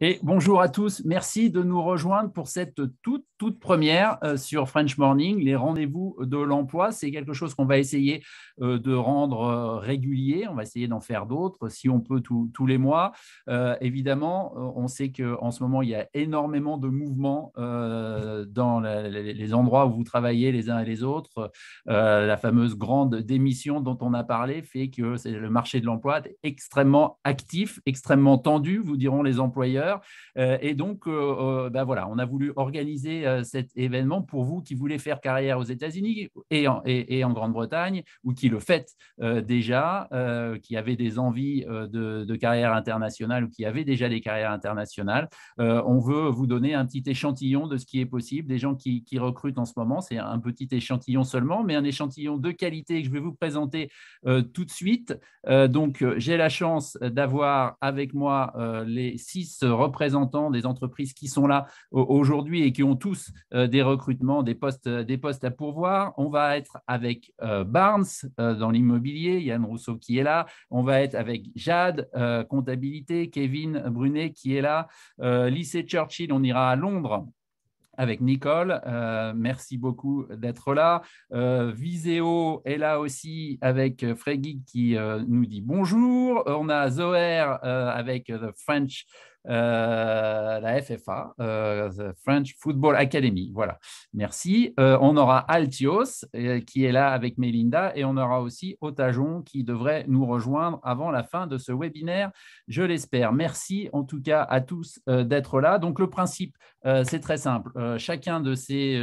Et bonjour à tous, merci de nous rejoindre pour cette toute première sur French Morning, les rendez-vous de l'emploi. C'est quelque chose qu'on va essayer de rendre régulier, on va essayer d'en faire d'autres, si on peut tous les mois. Évidemment, on sait qu'en ce moment, il y a énormément de mouvements dans les endroits où vous travaillez les uns et les autres. La fameuse grande démission dont on a parlé fait que le marché de l'emploi est extrêmement actif, extrêmement tendu, vous diront les employeurs. Et donc, voilà, on a voulu organiser cet événement pour vous qui voulez faire carrière aux États-Unis et en Grande-Bretagne, ou qui le faites déjà, qui avez des envies de carrière internationale ou qui avaient déjà des carrières internationales. On veut vous donner un petit échantillon de ce qui est possible. Des gens qui recrutent en ce moment, c'est un petit échantillon seulement, mais un échantillon de qualité que je vais vous présenter tout de suite. Donc, j'ai la chance d'avoir avec moi les 6 représentants des entreprises qui sont là aujourd'hui et qui ont tous des recrutements, des postes à pourvoir. On va être avec Barnes dans l'immobilier, Yann Rousseau qui est là. On va être avec Jade, comptabilité, Kevin Brunet qui est là. Lycée Churchill, on ira à Londres avec Nicole. Merci beaucoup d'être là. Viséo est là aussi avec Fréguy qui nous dit bonjour. On a Zoher avec The French, la FFA, The French Football Academy. Voilà, merci. On aura Altios qui est là avec Mélinda et on aura aussi Otajon qui devrait nous rejoindre avant la fin de ce webinaire, je l'espère. Merci en tout cas à tous d'être là. Donc le principe, c'est très simple. Chacun de ces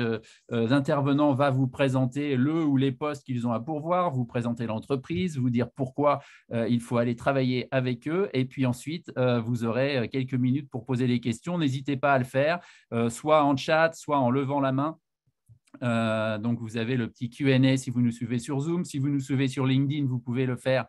intervenants va vous présenter le ou les postes qu'ils ont à pourvoir, vous présenter l'entreprise, vous dire pourquoi il faut aller travailler avec eux. Et puis ensuite, vous aurez quelques minutes pour poser des questions. N'hésitez pas à le faire, soit en chat, soit en levant la main. Donc, vous avez le petit Q&A si vous nous suivez sur Zoom. Si vous nous suivez sur LinkedIn, vous pouvez le faire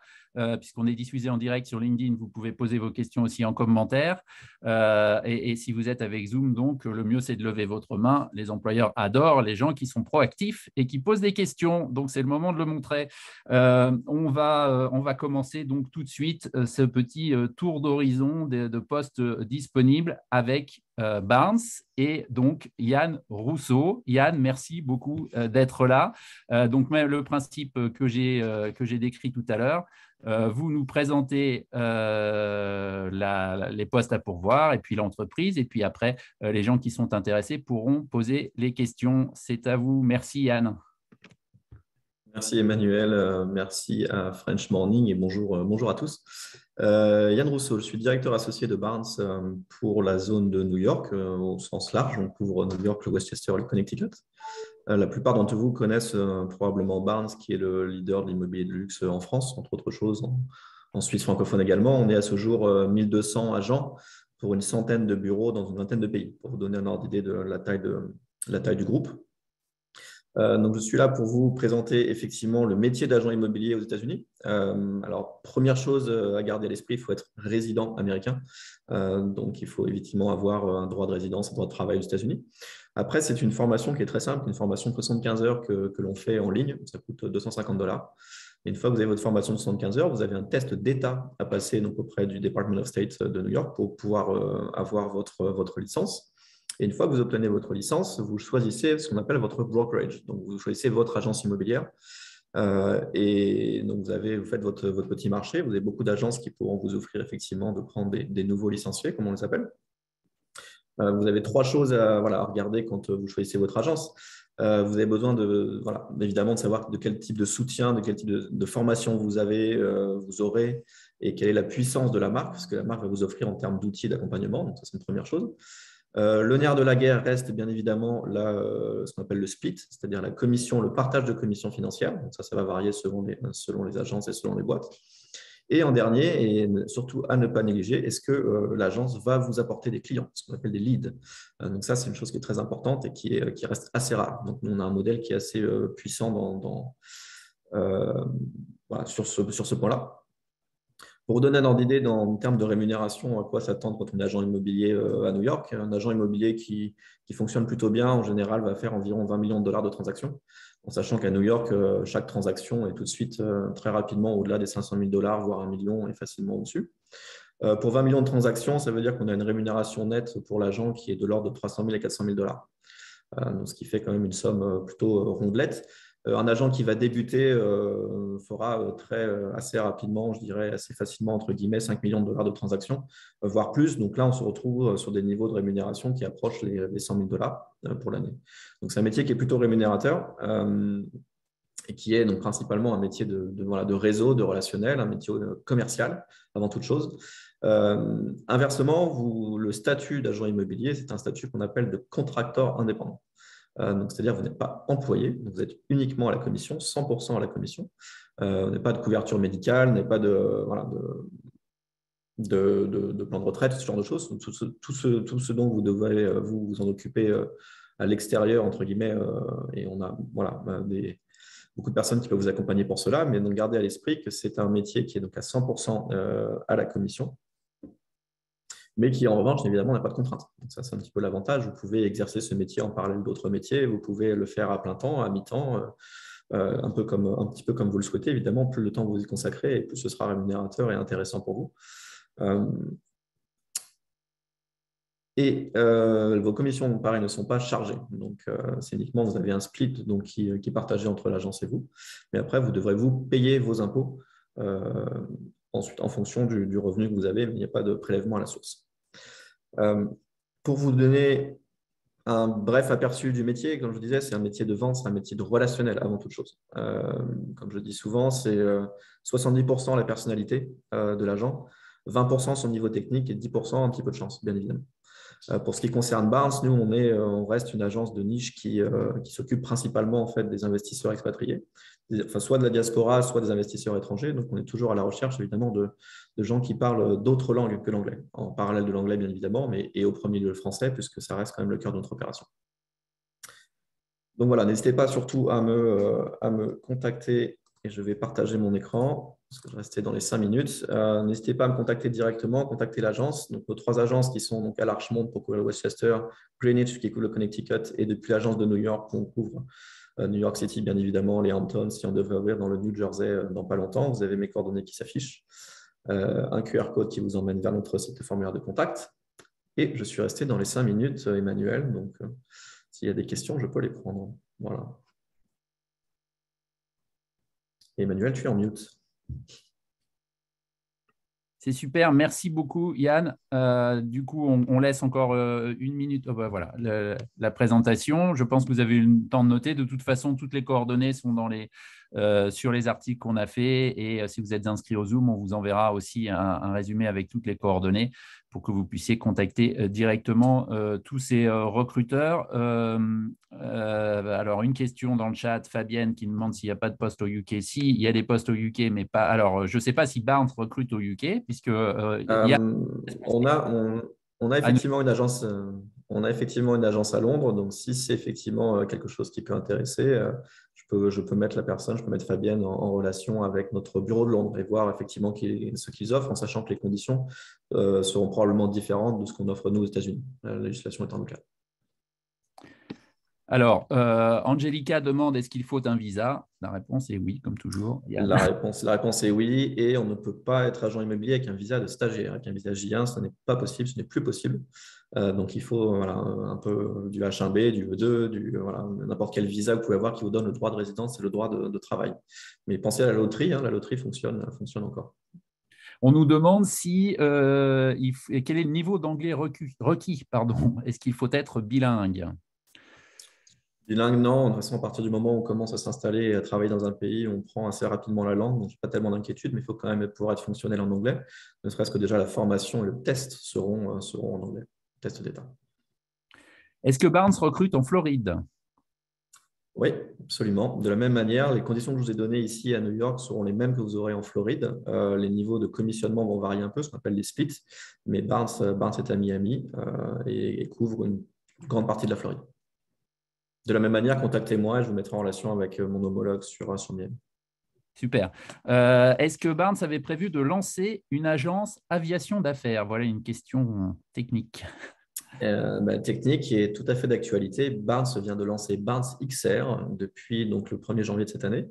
puisqu'on est diffusé en direct sur LinkedIn. Vous pouvez poser vos questions aussi en commentaire. Et si vous êtes avec Zoom, donc, le mieux, c'est de lever votre main. Les employeurs adorent les gens qui sont proactifs et qui posent des questions. Donc, c'est le moment de le montrer. On va commencer donc tout de suite ce petit tour d'horizon de postes disponibles avec Barnes et donc Yann Rousseau. Yann, merci beaucoup d'être là. Donc, le principe que j'ai décrit tout à l'heure, vous nous présentez les postes à pourvoir et puis l'entreprise. Et puis après, les gens qui sont intéressés pourront poser les questions. C'est à vous. Merci Yann. Merci Emmanuel, merci à French Morning et bonjour à tous. Yann Rousseau, je suis directeur associé de Barnes pour la zone de New York au sens large. On couvre New York, le Westchester et le Connecticut. La plupart d'entre vous connaissent probablement Barnes, qui est le leader de l'immobilier de luxe en France, entre autres choses, en Suisse francophone également. On est à ce jour 1200 agents pour une centaine de bureaux dans une vingtaine de pays, pour vous donner un ordre d'idée de la taille du groupe. Donc, je suis là pour vous présenter effectivement le métier d'agent immobilier aux États-Unis. Alors, première chose à garder à l'esprit, il faut être résident américain. Donc, il faut effectivement avoir un droit de résidence, un droit de travail aux États-Unis. Après, c'est une formation qui est très simple, une formation de 75 heures que l'on fait en ligne. Ça coûte $250. Et une fois que vous avez votre formation de 75 heures, vous avez un test d'État à passer donc, auprès du Department of State de New York pour pouvoir avoir votre licence. Et une fois que vous obtenez votre licence, vous choisissez ce qu'on appelle votre brokerage. Donc, vous choisissez votre agence immobilière. Et donc, vous faites votre petit marché. Vous avez beaucoup d'agences qui pourront vous offrir effectivement de prendre des nouveaux licenciés, comme on les appelle. Vous avez 3 choses à regarder quand vous choisissez votre agence. Vous avez besoin évidemment de savoir de quel type de soutien, de quel type de formation vous aurez et quelle est la puissance de la marque, parce que la marque va vous offrir en termes d'outils d'accompagnement. Donc, ça, c'est une première chose. Le nerf de la guerre reste bien évidemment ce qu'on appelle le split, c'est-à-dire la commission, le partage de commissions financières. Donc ça va varier selon les agences et selon les boîtes. Et en dernier, et surtout à ne pas négliger, est-ce que l'agence va vous apporter des clients, ce qu'on appelle des leads. Donc ça, c'est une chose qui est très importante et qui reste assez rare. Donc nous, on a un modèle qui est assez puissant sur ce point-là. Pour vous donner un ordre d'idée en termes de rémunération, à quoi s'attendre quand on est agent immobilier à New York, un agent immobilier qui fonctionne plutôt bien, en général, va faire environ 20 millions de dollars de transactions, en sachant qu'à New York, chaque transaction est tout de suite très rapidement au-delà des 500 000 dollars, voire 1 million et facilement au-dessus. Pour 20 millions de transactions, ça veut dire qu'on a une rémunération nette pour l'agent qui est de l'ordre de 300 000 à 400 000 dollars. Donc, ce qui fait quand même une somme plutôt rondelette. Un agent qui va débuter fera assez rapidement, je dirais assez facilement, entre guillemets, 5 millions de dollars de transactions, voire plus. Donc là, on se retrouve sur des niveaux de rémunération qui approchent les 100 000 dollars pour l'année. Donc, c'est un métier qui est plutôt rémunérateur et qui est donc principalement un métier de réseau, de relationnel, un métier commercial avant toute chose. Inversement, le statut d'agent immobilier, c'est un statut qu'on appelle de contracteur indépendant. Donc, c'est-à-dire que vous n'êtes pas employé, donc vous êtes uniquement à la commission, 100% à la commission. Vous n'avez pas de couverture médicale, vous n'avez pas de plan de retraite, ce genre de choses. Donc, tout ce dont vous devez vous en occuper à l'extérieur, entre guillemets, et on a beaucoup de personnes qui peuvent vous accompagner pour cela, mais donc gardez à l'esprit que c'est un métier qui est donc à 100% à la commission, mais qui en revanche, évidemment, n'a pas de contrainte. Donc ça, c'est un petit peu l'avantage. Vous pouvez exercer ce métier en parallèle d'autres métiers, vous pouvez le faire à plein temps, à mi-temps, un petit peu comme vous le souhaitez. Évidemment, plus le temps vous y consacrez, et plus ce sera rémunérateur et intéressant pour vous. Vos commissions, pareil, ne sont pas chargées. Donc, c'est uniquement, vous avez un split donc, qui est partagé entre l'agence et vous. Mais après, vous devrez vous payer vos impôts ensuite en fonction du revenu que vous avez, mais il n'y a pas de prélèvement à la source. Pour vous donner un bref aperçu du métier, comme je vous disais, c'est un métier de vente, c'est un métier de relationnel avant toute chose. Comme je dis souvent, c'est 70% la personnalité de l'agent, 20% son niveau technique et 10% un petit peu de chance, bien évidemment. Pour ce qui concerne Barnes, nous, on reste une agence de niche qui s'occupe principalement en fait, des investisseurs expatriés, enfin, soit de la diaspora, soit des investisseurs étrangers. Donc, on est toujours à la recherche, évidemment, de gens qui parlent d'autres langues que l'anglais, en parallèle de l'anglais, bien évidemment, et au premier lieu le français, puisque ça reste quand même le cœur de notre opération. Donc, voilà, n'hésitez pas surtout à me contacter et je vais partager mon écran parce que je restais dans les 5 minutes. N'hésitez pas à me contacter directement, contacter l'agence. Donc, nos 3 agences qui sont donc à l'Archmont pour couvrir Westchester, Greenwich qui couvre le Connecticut et depuis l'agence de New York qu'on couvre New York City, bien évidemment, les Hamptons, si on devrait ouvrir dans le New Jersey dans pas longtemps. Vous avez mes coordonnées qui s'affichent, un QR code qui vous emmène vers notre site de formulaire de contact. Et je suis resté dans les 5 minutes, Emmanuel. Donc, s'il y a des questions, je peux les prendre. Voilà. Emmanuel, tu es en mute. C'est super, merci beaucoup Yann. Du coup, on laisse encore 1 minute. Oh, bah, voilà, la présentation. Je pense que vous avez eu le temps de noter. De toute façon, toutes les coordonnées sont sur les articles qu'on a faits. Et si vous êtes inscrit au Zoom, on vous enverra aussi un résumé avec toutes les coordonnées pour que vous puissiez contacter directement tous ces recruteurs. Alors, une question dans le chat, Fabienne qui demande s'il n'y a pas de poste au UK. Si, il y a des postes au UK, mais pas. Alors, je ne sais pas si Barnes recrute au UK, puisque il y a. On a effectivement une agence. On a effectivement une agence à Londres. Donc, si c'est effectivement quelque chose qui peut intéresser, je peux mettre la personne, je peux mettre Fabienne en relation avec notre bureau de Londres et voir effectivement ce qu'ils offrent, en sachant que les conditions seront probablement différentes de ce qu'on offre nous aux États-Unis, la législation étant locale. Alors, Angelica demande est-ce qu'il faut un visa? La réponse est oui, comme toujours. La réponse est oui, et on ne peut pas être agent immobilier avec un visa de stagiaire. Avec un visa J1, ce n'est pas possible, ce n'est plus possible. Donc, il faut un peu du H1B, du E2, n'importe quel visa que vous pouvez avoir qui vous donne le droit de résidence et le droit de travail. Mais pensez à la loterie, la loterie fonctionne encore. On nous demande quel est le niveau d'anglais requis. Est-ce qu'il faut être bilingue? Bilingue, non. De toute façon, à partir du moment où on commence à s'installer et à travailler dans un pays, on prend assez rapidement la langue. Donc, je n'ai pas tellement d'inquiétude, mais il faut quand même pouvoir être fonctionnel en anglais. Ne serait-ce que déjà la formation et le test seront en anglais, test d'État. Est-ce que Barnes recrute en Floride? Oui, absolument. De la même manière, les conditions que je vous ai données ici à New York seront les mêmes que vous aurez en Floride. Les niveaux de commissionnement vont varier un peu, ce qu'on appelle les splits. Mais Barnes est à Miami et couvre une grande partie de la Floride. De la même manière, contactez-moi et je vous mettrai en relation avec mon homologue sur Miami. Super. Est-ce que Barnes avait prévu de lancer une agence aviation d'affaires? Voilà une question technique. Technique qui est tout à fait d'actualité. Barnes vient de lancer Barnes XR depuis donc, le 1er janvier de cette année.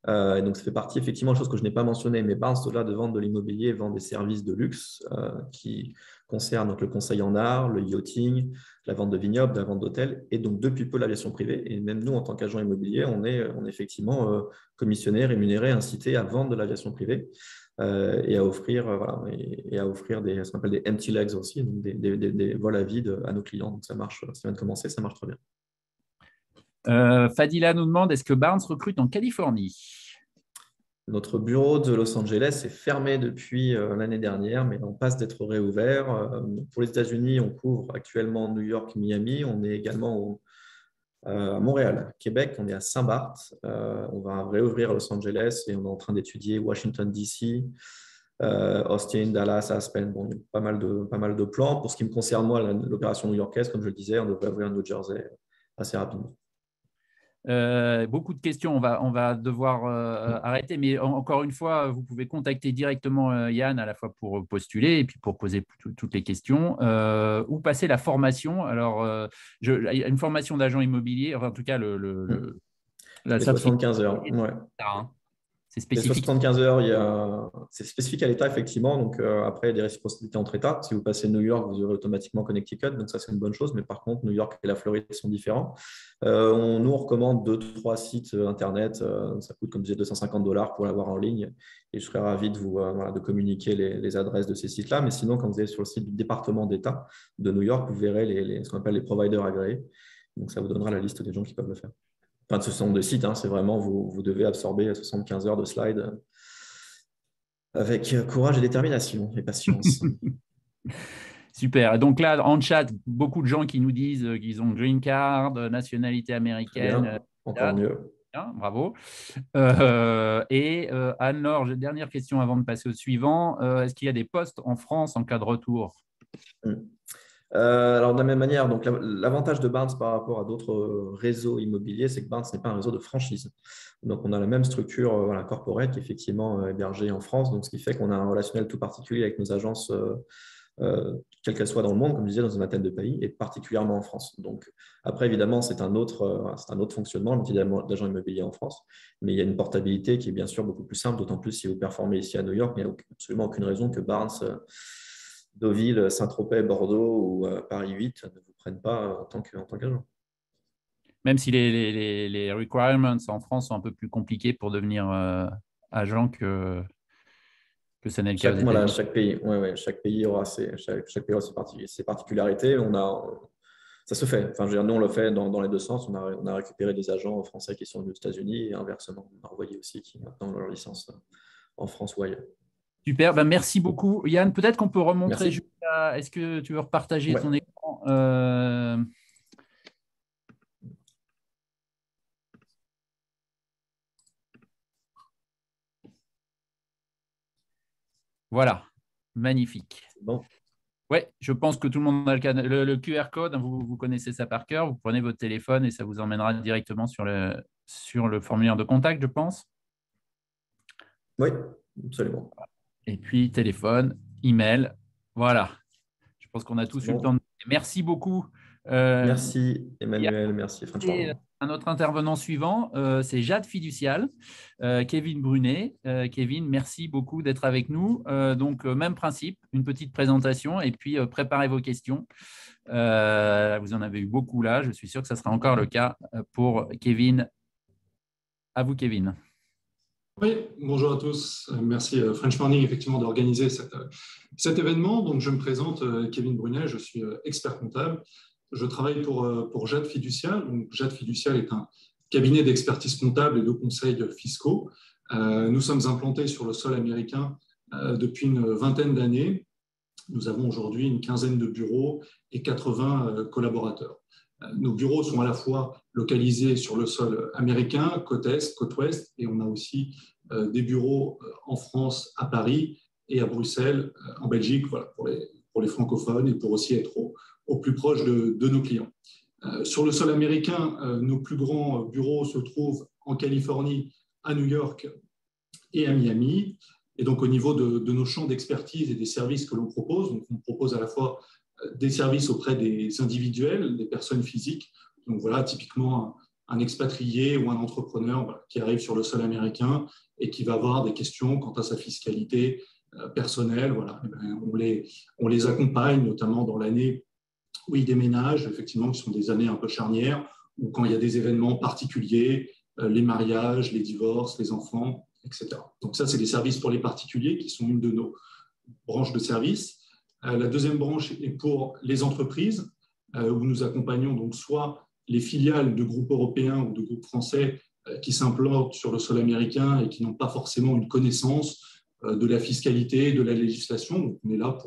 Et donc, ça fait partie, effectivement, de choses que je n'ai pas mentionnées, mais Barnes, au-delà de vendre de l'immobilier, vend des services de luxe qui concernent donc, le conseil en art, le yachting, la vente de vignobles, la vente d'hôtels, et donc depuis peu l'aviation privée. Et même nous, en tant qu'agent immobilier, on est effectivement commissionné, rémunéré, incité à vendre de l'aviation privée et à offrir, voilà, et à offrir ce qu'on appelle des empty legs aussi, donc des vols à vide à nos clients. Donc, ça marche, ça vient de commencer, ça marche très bien. Fadila nous demande, est-ce que Barnes recrute en Californie? Notre bureau de Los Angeles est fermé depuis l'année dernière, mais on passe d'être réouvert. Pour les États-Unis, on couvre actuellement New York, Miami. On est également à Montréal, Québec. On est à Saint-Barth. On va réouvrir à Los Angeles et on est en train d'étudier Washington, D.C., Austin, Dallas, Aspen. Bon, il y a pas mal de plans. Pour ce qui me concerne, moi, l'opération new-yorkaise, comme je le disais, on devrait ouvrir New Jersey assez rapidement. Beaucoup de questions, on va devoir arrêter, mais encore une fois, vous pouvez contacter directement Yann à la fois pour postuler et puis pour poser toutes les questions ou passer la formation. Alors, une formation d'agent immobilier, enfin, en tout cas, la Les certification, 75 heures, ouais. c'est Les spécifique. 75 heures, c'est spécifique à l'État, effectivement. Donc, après, il y a des réciprocités entre États. Si vous passez New York, vous aurez automatiquement Connecticut. Donc, ça, c'est une bonne chose. Mais par contre, New York et la Floride sont différents. Nous, on recommande 2-3 sites Internet. Ça coûte, comme je disais, $250 pour l'avoir en ligne. Et je serais ravi de vous de communiquer les adresses de ces sites-là. Mais sinon, quand vous allez sur le site du département d'État de New York, vous verrez ce qu'on appelle les providers agréés. Donc, ça vous donnera la liste des gens qui peuvent le faire. Enfin, ce sont des sites, c'est vraiment, vous devez absorber 75 heures de slides avec courage et détermination et patience. Super. Donc là, en chat, beaucoup de gens qui nous disent qu'ils ont green card, nationalité Très américaine. bien, encore mieux. Bien, bravo. Anne-Laure, dernière question avant de passer au suivant. Est-ce qu'il y a des postes en France en cas de retour? Alors, de la même manière, donc l'avantage de Barnes par rapport à d'autres réseaux immobiliers, c'est que Barnes n'est pas un réseau de franchise. Donc, on a la même structure corporate qui est effectivement hébergée en France. Donc, ce qui fait qu'on a un relationnel tout particulier avec nos agences, quelles qu'elles soient dans le monde, comme je disais, dans une vingtaine de pays, et particulièrement en France. Donc, après, évidemment, c'est un autre fonctionnement, l'outil d'agent immobilier en France. Mais il y a une portabilité qui est bien sûr beaucoup plus simple, d'autant plus si vous performez ici à New York. Il n'y a absolument aucune raison que Barnes, Deauville, Saint-Tropez, Bordeaux ou Paris 8 ne vous prennent pas en tant qu'agent. Même si les requirements en France sont un peu plus compliqués pour devenir agent que ça n'est le cas aux Voilà, États-Unis. chaque pays aura ses particularités. Ça se fait. Enfin, nous, on le fait dans les deux sens. On a récupéré des agents français qui sont venus aux États-Unis et inversement, on a envoyé aussi qui maintenant ont leur licence en France ou ailleurs. Super, merci beaucoup. Yann, peut-être qu'on peut remontrer. Merci. Est-ce que tu veux repartager Ouais. ton écran? Voilà, magnifique. Bon. Oui, je pense que tout le monde a le QR code, vous connaissez ça par cœur. Vous prenez votre téléphone et ça vous emmènera directement sur le formulaire de contact, je pense. Oui, absolument. Et puis téléphone, email, voilà. Je pense qu'on a tous eu le temps de... Merci beaucoup. Merci Emmanuel, merci François. Un autre intervenant suivant, c'est Jade Fiducial, Kevin Brunet. Kevin, merci beaucoup d'être avec nous. Donc, même principe, une petite présentation et puis préparez vos questions. Vous en avez eu beaucoup là. Je suis sûr que ça sera encore le cas pour Kevin. À vous, Kevin. Oui, bonjour à tous. Merci French Morning effectivement d'organiser cet événement. Donc, je me présente, Kevin Brunet, je suis expert comptable. Je travaille pour Jade Fiducial. Donc, Jade Fiducial est un cabinet d'expertise comptable et de conseils fiscaux. Nous sommes implantés sur le sol américain depuis une vingtaine d'années. Nous avons aujourd'hui une quinzaine de bureaux et 80 collaborateurs. Nos bureaux sont à la fois localisés sur le sol américain, côte est, côte ouest, et on a aussi des bureaux en France, à Paris et à Bruxelles, en Belgique, voilà, pour les francophones et pour aussi être au plus proche de nos clients. Sur le sol américain, nos plus grands bureaux se trouvent en Californie, à New York et à Miami. Et donc, au niveau de nos champs d'expertise et des services que l'on propose, donc on propose à la fois des services auprès des individuels, des personnes physiques. Donc voilà, typiquement un expatrié ou un entrepreneur qui arrive sur le sol américain et qui va avoir des questions quant à sa fiscalité personnelle. Voilà. On les accompagne, notamment dans l'année où ils déménagent, effectivement, qui sont des années un peu charnières, ou quand il y a des événements particuliers, les mariages, les divorces, les enfants, etc. Donc ça, c'est des services pour les particuliers qui sont une de nos branches de services. La deuxième branche est pour les entreprises, où nous accompagnons donc soit les filiales de groupes européens ou de groupes français qui s'implantent sur le sol américain et qui n'ont pas forcément une connaissance de la fiscalité, de la législation. Donc on est là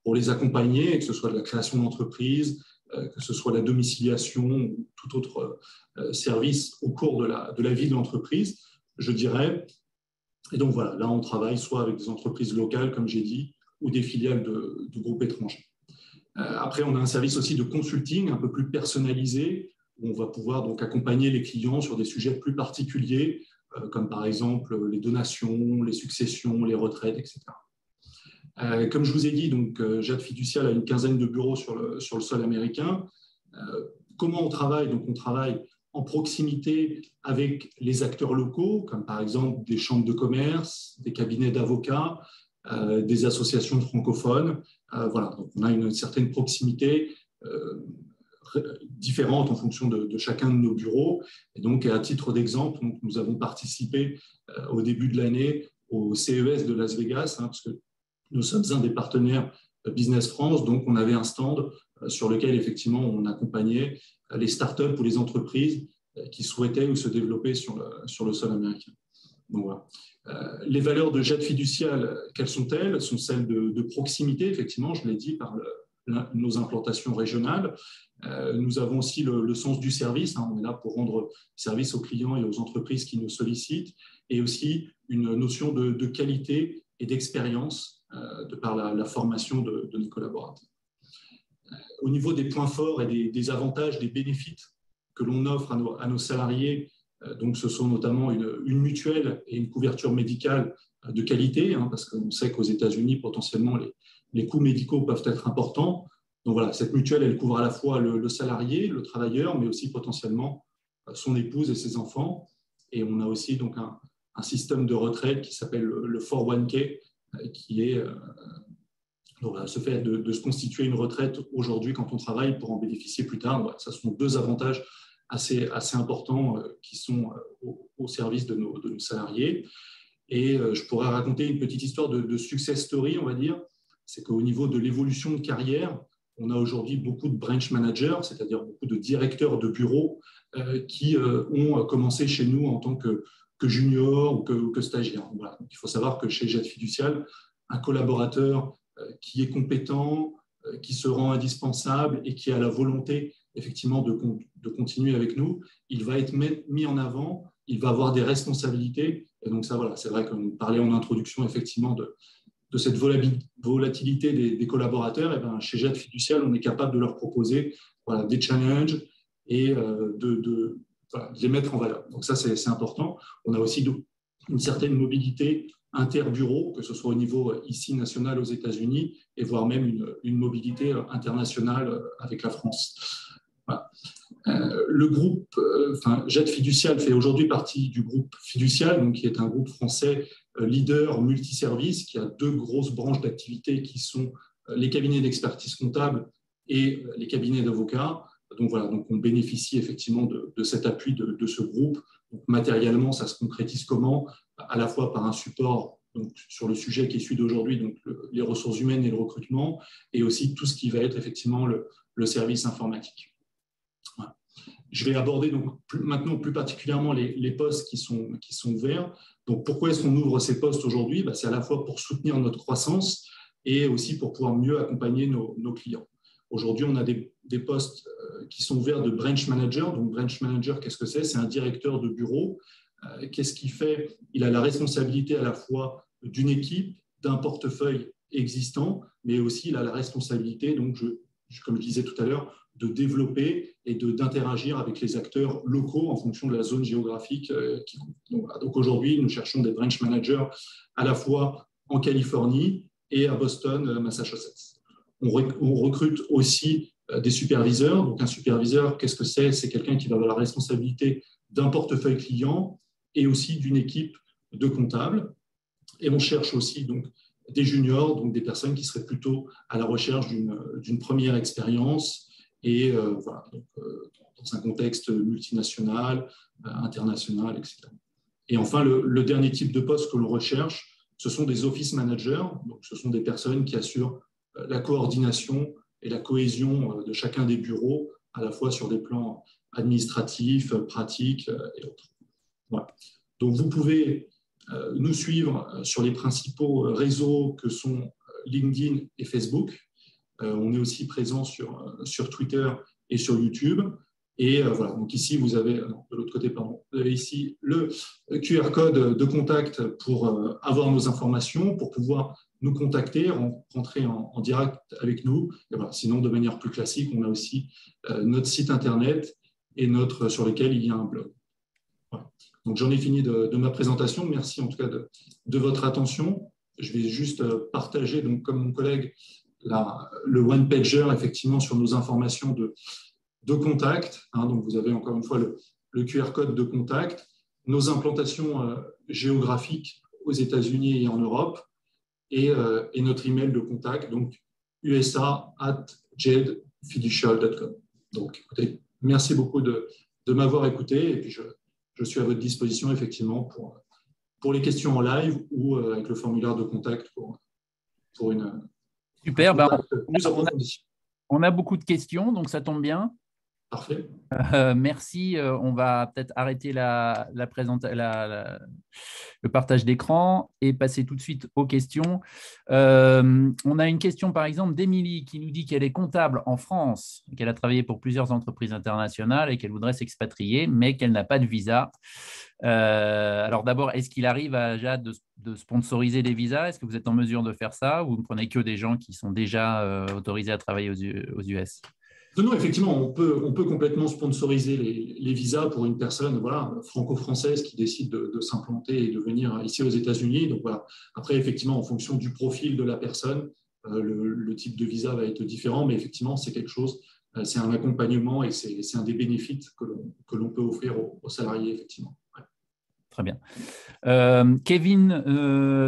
pour les accompagner, que ce soit de la création d'entreprise, que ce soit la domiciliation ou tout autre service au cours de la vie de l'entreprise, je dirais. Et donc voilà, là on travaille soit avec des entreprises locales, comme j'ai dit, ou des filiales de groupes étrangers. Après, on a un service aussi de consulting un peu plus personnalisé, où on va pouvoir donc accompagner les clients sur des sujets plus particuliers, comme par exemple les donations, les successions, les retraites, etc. Comme je vous ai dit, donc, Jade Fiducial a une quinzaine de bureaux sur le sol américain. Comment on travaille? Donc, on travaille en proximité avec les acteurs locaux, comme par exemple des chambres de commerce, des cabinets d'avocats, des associations francophones. Voilà, donc on a une certaine proximité différente en fonction de chacun de nos bureaux. Et donc, à titre d'exemple, nous avons participé au début de l'année au CES de Las Vegas, parce que nous sommes un des partenaires Business France, donc on avait un stand sur lequel effectivement on accompagnait les startups ou les entreprises qui souhaitaient ou se développer sur le sol américain. Donc, voilà. Les valeurs de Jade Fiducial, quelles sont-elles? Sont celles de proximité, effectivement, je l'ai dit, par nos implantations régionales. Nous avons aussi le sens du service. On est là pour rendre service aux clients et aux entreprises qui nous sollicitent, et aussi une notion de qualité et d'expérience de par la formation de nos collaborateurs. Au niveau des points forts et des avantages, des bénéfices que l'on offre à nos salariés, donc ce sont notamment une mutuelle et une couverture médicale de qualité, parce qu'on sait qu'aux États-Unis, potentiellement, les coûts médicaux peuvent être importants. Donc voilà, cette mutuelle, elle couvre à la fois le salarié, le travailleur, mais aussi potentiellement son épouse et ses enfants. Et on a aussi donc un système de retraite qui s'appelle le 401k, qui est donc, ce fait de se constituer une retraite aujourd'hui quand on travaille pour en bénéficier plus tard. Voilà, ça sont deux avantages assez importants qui sont au service de nos salariés. Et je pourrais raconter une petite histoire de success story, on va dire. C'est qu'au niveau de l'évolution de carrière, on a aujourd'hui beaucoup de branch managers, c'est-à-dire beaucoup de directeurs de bureaux qui ont commencé chez nous en tant que junior ou que stagiaire. Voilà. Donc, il faut savoir que chez Jade Fiducial, un collaborateur qui est compétent, qui se rend indispensable et qui a la volonté effectivement de continuer avec nous, il va être mis en avant, il va avoir des responsabilités. Et donc ça, voilà, c'est vrai qu'on parlait en introduction effectivement de cette volatilité des collaborateurs. Et bien, chez Jade Fiducial, on est capable de leur proposer des challenges et de les mettre en valeur. Donc ça, c'est important. On a aussi une certaine mobilité interbureau, que ce soit au niveau ici national aux États-Unis, et voire même une mobilité internationale avec la France. Voilà. Le groupe, Jade Fiducial fait aujourd'hui partie du groupe Fiducial, donc qui est un groupe français leader multiservice, qui a deux grosses branches d'activité qui sont les cabinets d'expertise comptable et les cabinets d'avocats. Donc voilà, donc on bénéficie effectivement de cet appui de ce groupe. Donc matériellement, ça se concrétise comment? À la fois par un support donc, sur le sujet qui est celui d'aujourd'hui, donc les ressources humaines et le recrutement, et aussi tout ce qui va être effectivement le service informatique. Voilà. Je vais aborder donc maintenant plus particulièrement les postes qui sont ouverts. Donc pourquoi est-ce qu'on ouvre ces postes aujourd'hui? C'est à la fois pour soutenir notre croissance et aussi pour pouvoir mieux accompagner nos clients. Aujourd'hui, on a des postes qui sont ouverts de branch manager. Donc, branch manager, qu'est-ce que c'est? C'est un directeur de bureau. Qu'est-ce qu'il fait? Il a la responsabilité à la fois d'une équipe, d'un portefeuille existant, mais aussi il a la responsabilité, donc comme je disais tout à l'heure, de développer et d'interagir avec les acteurs locaux en fonction de la zone géographique qui compte. Donc aujourd'hui, nous cherchons des branch managers à la fois en Californie et à Boston, Massachusetts. On recrute aussi des superviseurs. Donc, un superviseur, qu'est-ce que c'est? C'est quelqu'un qui va avoir la responsabilité d'un portefeuille client et aussi d'une équipe de comptables. Et on cherche aussi donc, des juniors, donc des personnes qui seraient plutôt à la recherche d'une première expérience et voilà, donc, dans un contexte multinational, international, etc. Et enfin, le dernier type de poste que l'on recherche, ce sont des office managers. Donc, ce sont des personnes qui assurent la coordination et la cohésion de chacun des bureaux, à la fois sur des plans administratifs, pratiques et autres. Voilà. Donc, vous pouvez nous suivre sur les principaux réseaux que sont LinkedIn et Facebook. On est aussi présent sur Twitter et sur YouTube. Et voilà, donc ici, vous avez, de l'autre côté, pardon, vous avez ici le QR code de contact pour avoir nos informations, pour pouvoir nous contacter, rentrer en direct avec nous. Et voilà, sinon, de manière plus classique, on a aussi notre site Internet et sur lequel il y a un blog. Voilà. Donc, j'en ai fini de ma présentation. Merci en tout cas de votre attention. Je vais juste partager, donc, comme mon collègue, le one-pager, effectivement, sur nos informations de contact. Donc, vous avez encore une fois le QR code de contact, nos implantations géographiques aux États-Unis et en Europe, et notre email de contact, donc usa@jedfiducial.com. Donc, écoutez, merci beaucoup de m'avoir écouté, et puis je suis à votre disposition effectivement pour les questions en live ou avec le formulaire de contact pour une Super, plus approfondie. On a beaucoup de questions, donc ça tombe bien. Parfait. Merci. On va peut-être arrêter le partage d'écran et passer tout de suite aux questions. On a une question, par exemple, d'Émilie qui nous dit qu'elle est comptable en France, qu'elle a travaillé pour plusieurs entreprises internationales et qu'elle voudrait s'expatrier, mais qu'elle n'a pas de visa. Alors d'abord, est-ce qu'il arrive à Jade de sponsoriser des visas? Est-ce que vous êtes en mesure de faire ça, ou vous ne prenez que des gens qui sont déjà autorisés à travailler aux US? Non, effectivement, on peut complètement sponsoriser les visas pour une personne franco-française qui décide de s'implanter et de venir ici aux États-Unis. Donc voilà. Après, effectivement, en fonction du profil de la personne, le type de visa va être différent, mais effectivement, c'est quelque chose, c'est un accompagnement et c'est un des bénéfices que l'on peut offrir aux salariés, effectivement. Ouais. Très bien. Kevin,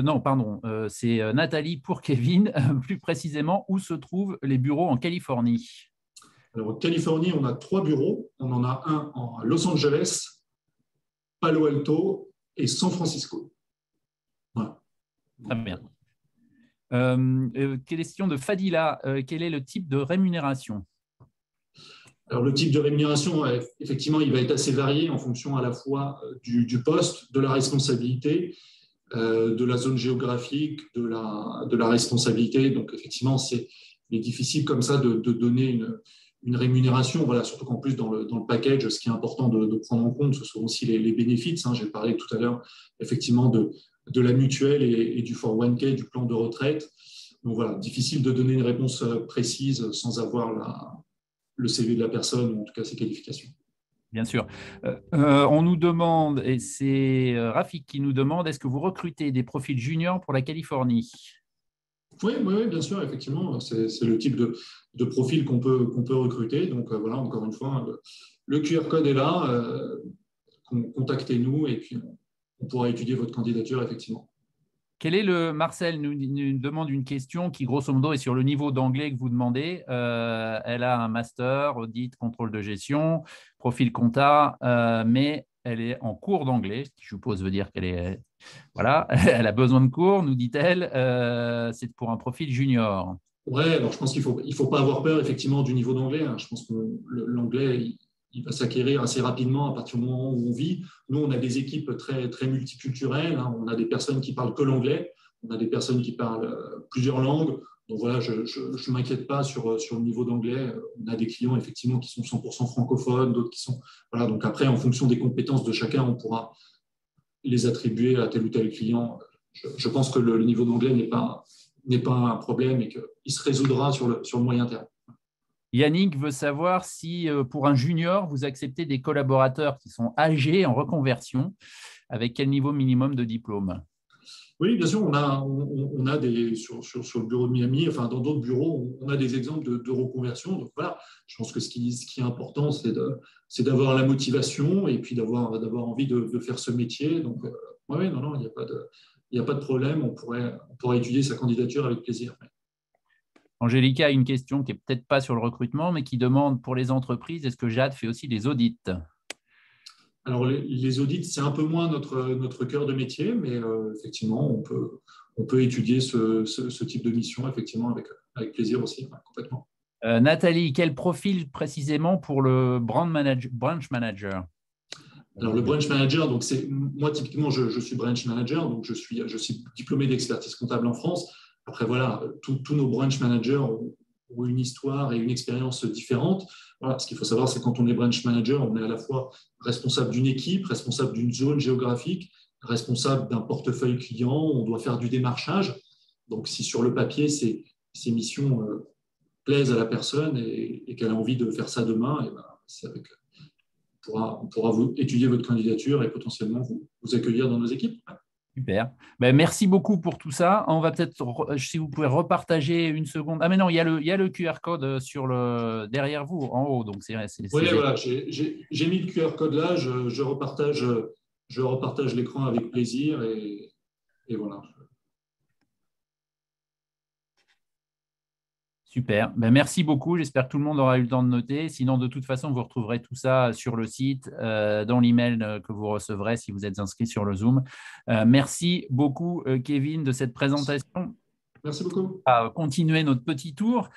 non, pardon, c'est Nathalie pour Kevin. Plus précisément, où se trouvent les bureaux en Californie? Alors, en Californie, on a 3 bureaux. On en a un à Los Angeles, Palo Alto et San Francisco. Voilà. Très bien. Question de Fadila. Quel est le type de rémunération? Alors, le type de rémunération, effectivement, il va être assez varié en fonction à la fois du poste, de la responsabilité, de la zone géographique, de la responsabilité. Donc, effectivement, il est difficile comme ça de donner une rémunération, voilà, surtout qu'en plus, dans le package, ce qui est important de prendre en compte, ce sont aussi les bénéfices. J'ai parlé tout à l'heure, effectivement, de la mutuelle et du 401k, du plan de retraite. Donc voilà, difficile de donner une réponse précise sans avoir le CV de la personne, ou en tout cas ses qualifications. Bien sûr. On nous demande, et c'est Rafik qui nous demande, est-ce que vous recrutez des profils juniors pour la Californie? Oui, bien sûr, effectivement, c'est le type de profil qu'on peut recruter. Donc voilà, encore une fois, le QR code est là. Contactez-nous et puis on pourra étudier votre candidature, effectivement. Marcel nous demande une question qui, grosso modo, est sur le niveau d'anglais que vous demandez. Elle a un master, audit, contrôle de gestion, profil compta, mais elle est en cours d'anglais, ce qui, je suppose, veut dire qu'elle elle a besoin de cours, nous dit-elle. C'est pour un profil junior. Oui, alors je pense qu'il faut pas avoir peur, effectivement, du niveau d'anglais. Je pense que l'anglais, il va s'acquérir assez rapidement à partir du moment où on vit. Nous, on a des équipes très, très multiculturelles. On a des personnes qui parlent que l'anglais. On a des personnes qui parlent plusieurs langues. Donc voilà, je ne m'inquiète pas sur le niveau d'anglais. On a des clients, effectivement, qui sont 100% francophones, d'autres qui sont… Voilà, donc après, en fonction des compétences de chacun, on pourra les attribuer à tel ou tel client. Je pense que le niveau d'anglais n'est pas un problème et qu'il se résoudra sur le moyen terme. Yannick veut savoir si, pour un junior, vous acceptez des collaborateurs qui sont âgés en reconversion, avec quel niveau minimum de diplôme? Oui, bien sûr, on a sur le bureau de Miami, enfin dans d'autres bureaux, on a des exemples de reconversion. Donc voilà, je pense que ce qui est important, c'est d'avoir la motivation et puis d'avoir envie de faire ce métier. Donc, oui, non, il n'y a pas de problème. On pourrait étudier sa candidature avec plaisir. Angélica a une question qui n'est peut-être pas sur le recrutement, mais qui demande pour les entreprises, est-ce que Jade fait aussi des audits? Alors, les audits, c'est un peu moins notre cœur de métier, mais effectivement, on peut étudier ce type de mission, effectivement, avec plaisir aussi, complètement. Nathalie, quel profil précisément pour le branch manager? Alors, le branch manager, donc moi, typiquement, je suis branch manager, donc je suis diplômé d'expertise comptable en France. Après, voilà, tous nos branch managers ont une histoire et une expérience différentes. Voilà, ce qu'il faut savoir, c'est quand on est branch manager, on est à la fois responsable d'une équipe, responsable d'une zone géographique, responsable d'un portefeuille client, on doit faire du démarchage. Donc, si sur le papier, ces missions plaisent à la personne et qu'elle a envie de faire ça demain, et ben, c'est avec on pourra vous étudier votre candidature et potentiellement vous accueillir dans nos équipes. Super. Ben, merci beaucoup pour tout ça. On va peut-être, si vous pouvez repartager une seconde. Ah mais non, il y a le QR code derrière vous, en haut. Donc oui, voilà, j'ai mis le QR code là. Je repartage l'écran avec plaisir et voilà. Super. Ben, merci beaucoup. J'espère que tout le monde aura eu le temps de noter. Sinon, de toute façon, vous retrouverez tout ça sur le site, dans l'email que vous recevrez si vous êtes inscrit sur le Zoom. Merci beaucoup, Kevin, de cette présentation. Merci beaucoup. On va continuer notre petit tour.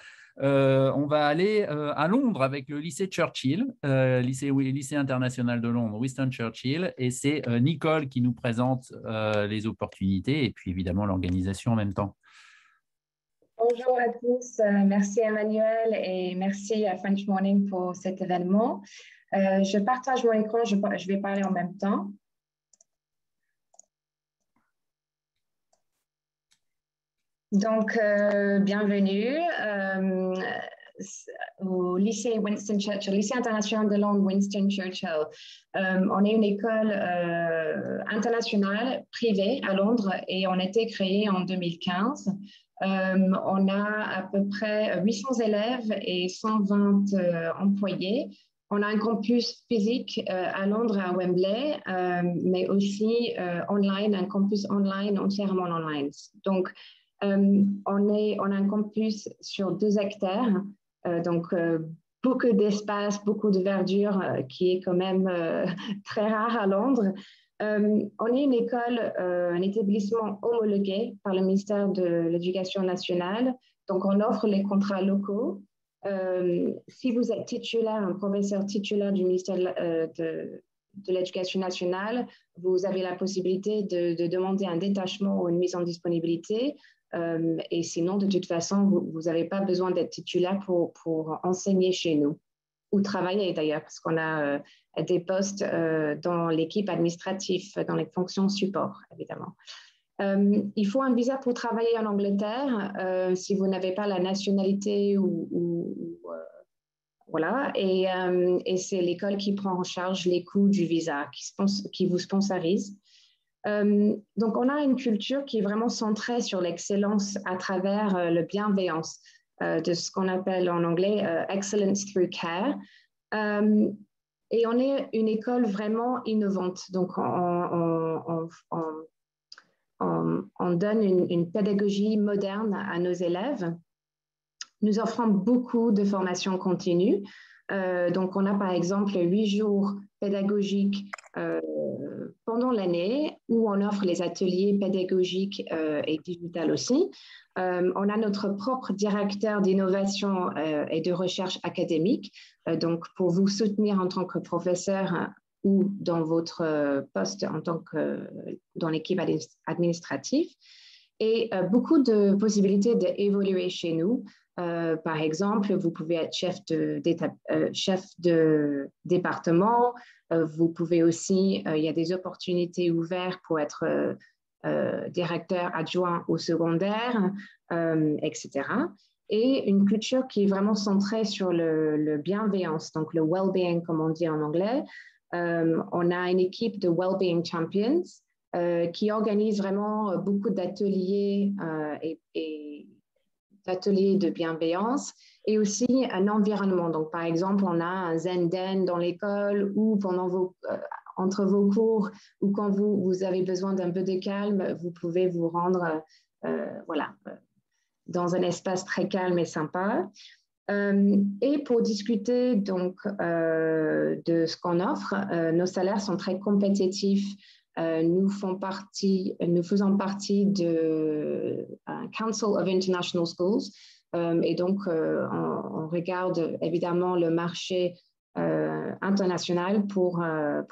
On va aller à Londres avec le lycée Churchill, lycée international de Londres, Winston Churchill. Et c'est Nicole qui nous présente les opportunités et puis évidemment l'organisation en même temps. Bonjour à tous, merci Emmanuel et merci à French Morning pour cet événement. Je partage mon écran, je vais parler en même temps. Donc, bienvenue au lycée Winston Churchill, lycée international de Londres Winston Churchill. On est une école internationale privée à Londres et on a été créé en 2015. On a à peu près 800 élèves et 120 employés. On a un campus physique à Londres, à Wembley, mais aussi online, un campus online, entièrement online. Donc, on a un campus sur 2 hectares, donc beaucoup d'espace, beaucoup de verdure, qui est quand même très rare à Londres. On est une école, un établissement homologué par le ministère de l'Éducation nationale. Donc, on offre les contrats locaux. Si vous êtes titulaire, un professeur titulaire du ministère de l'Éducation nationale, vous avez la possibilité de demander un détachement ou une mise en disponibilité. Et sinon, de toute façon, vous n'avez pas besoin d'être titulaire pour enseigner chez nous ou travailler d'ailleurs, parce qu'on a des postes dans l'équipe administrative, dans les fonctions support, évidemment. Il faut un visa pour travailler en Angleterre si vous n'avez pas la nationalité voilà. Et c'est l'école qui prend en charge les coûts du visa, qui vous sponsorise. Donc, on a une culture qui est vraiment centrée sur l'excellence à travers la bienveillance, de ce qu'on appelle en anglais excellence through care. Et on est une école vraiment innovante. Donc, on donne une pédagogie moderne à nos élèves. Nous offrons beaucoup de formations continues. Donc, on a par exemple 8 jours pédagogiques pendant l'année où on offre les ateliers pédagogiques et digital aussi. On a notre propre directeur d'innovation et de recherche académique, donc pour vous soutenir en tant que professeur ou dans votre poste en tant que dans l'équipe administrative. Et beaucoup de possibilités d'évoluer chez nous. Par exemple, vous pouvez être chef de département. Vous pouvez aussi, il y a des opportunités ouvertes pour être directeur adjoint au secondaire, etc. Et une culture qui est vraiment centrée sur le bienveillance, donc le well-being, comme on dit en anglais. On a une équipe de well-being champions qui organise vraiment beaucoup d'ateliers et d'ateliers de bienveillance et aussi un environnement. Donc, par exemple, on a un Zen Den dans l'école ou entre vos cours ou quand vous avez besoin d'un peu de calme, vous pouvez vous rendre dans un espace très calme et sympa. Et pour discuter donc de ce qu'on offre, nos salaires sont très compétitifs. Nous faisons partie de Council of International Schools et donc on regarde évidemment le marché international pour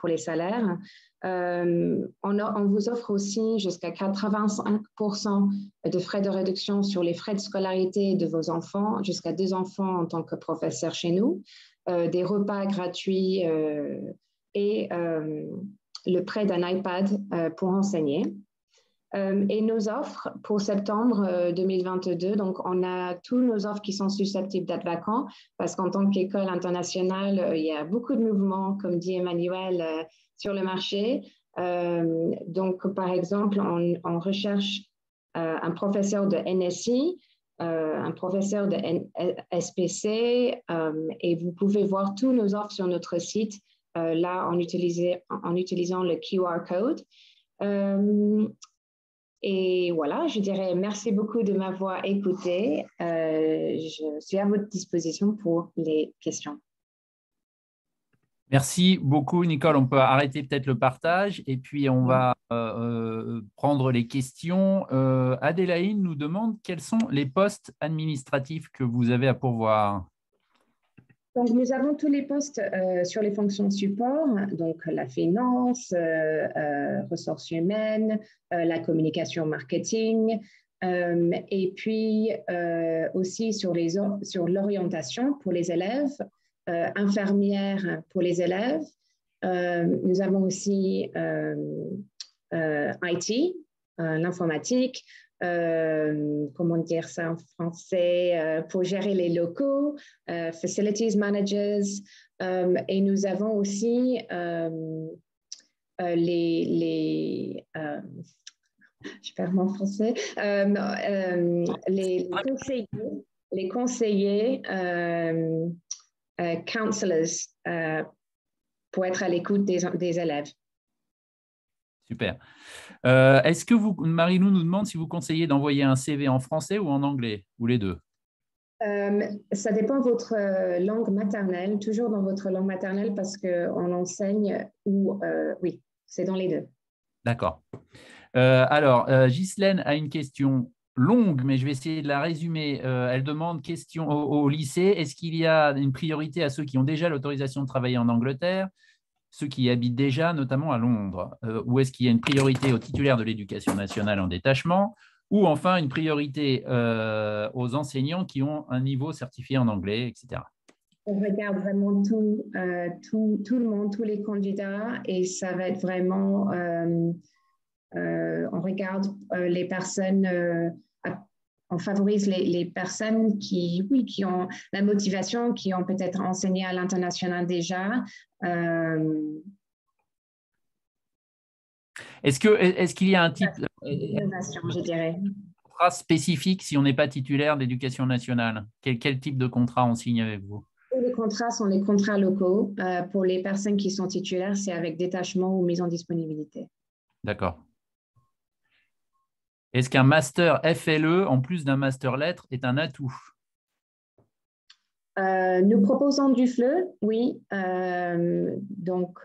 les salaires. On vous offre aussi jusqu'à 85% de frais de réduction sur les frais de scolarité de vos enfants, jusqu'à 2 enfants en tant que professeur chez nous, des repas gratuits et le prêt d'un iPad pour enseigner. Et nos offres pour septembre 2022, donc on a tous nos offres qui sont susceptibles d'être vacants parce qu'en tant qu'école internationale, il y a beaucoup de mouvements, comme dit Emmanuel, sur le marché. Donc, par exemple, on recherche un professeur de NSI, un professeur de SPC et vous pouvez voir tous nos offres sur notre site là en utilisant le QR code. Et voilà, je dirais merci beaucoup de m'avoir écouté. Je suis à votre disposition pour les questions. Merci beaucoup, Nicole. On peut arrêter peut-être le partage et puis on va prendre les questions. Adélaïde nous demande quels sont les postes administratifs que vous avez à pourvoir. Donc, nous avons tous les postes sur les fonctions support, donc la finance, ressources humaines, la communication marketing, et puis aussi sur l'orientation pour les élèves, infirmière pour les élèves. Nous avons aussi IT, l'informatique, comment dire ça en français, pour gérer les locaux, facilities managers, et nous avons aussi je perds mon français, les conseillers counselors pour être à l'écoute des élèves. Super. Est-ce que Marie-Lou nous demande si vous conseillez d'envoyer un CV en français ou en anglais, ou les deux? Ça dépend de votre langue maternelle, toujours dans votre langue maternelle parce qu'on enseigne oui, c'est dans les deux. D'accord. Alors, Ghislaine a une question longue, mais je vais essayer de la résumer. Elle demande question au lycée. Est-ce qu'il y a une priorité à ceux qui ont déjà l'autorisation de travailler en Angleterre, ceux qui y habitent déjà, notamment à Londres, ou est-ce qu'il y a une priorité aux titulaires de l'éducation nationale en détachement, ou enfin une priorité aux enseignants qui ont un niveau certifié en anglais, etc. On regarde vraiment tout le monde, tous les candidats, et ça va être vraiment, on regarde les personnes, on favorise les personnes qui ont la motivation, qui ont peut-être enseigné à l'international déjà. Est-ce qu'il y a un type d'innovation, je dirais, contrat spécifique si on n'est pas titulaire d'éducation nationale? Quel type de contrat on signe avec vous? Les contrats sont les contrats locaux. Pour les personnes qui sont titulaires, c'est avec détachement ou mise en disponibilité. D'accord. Est-ce qu'un master FLE, en plus d'un master lettres, est un atout? Nous proposons du FLE, oui. Donc,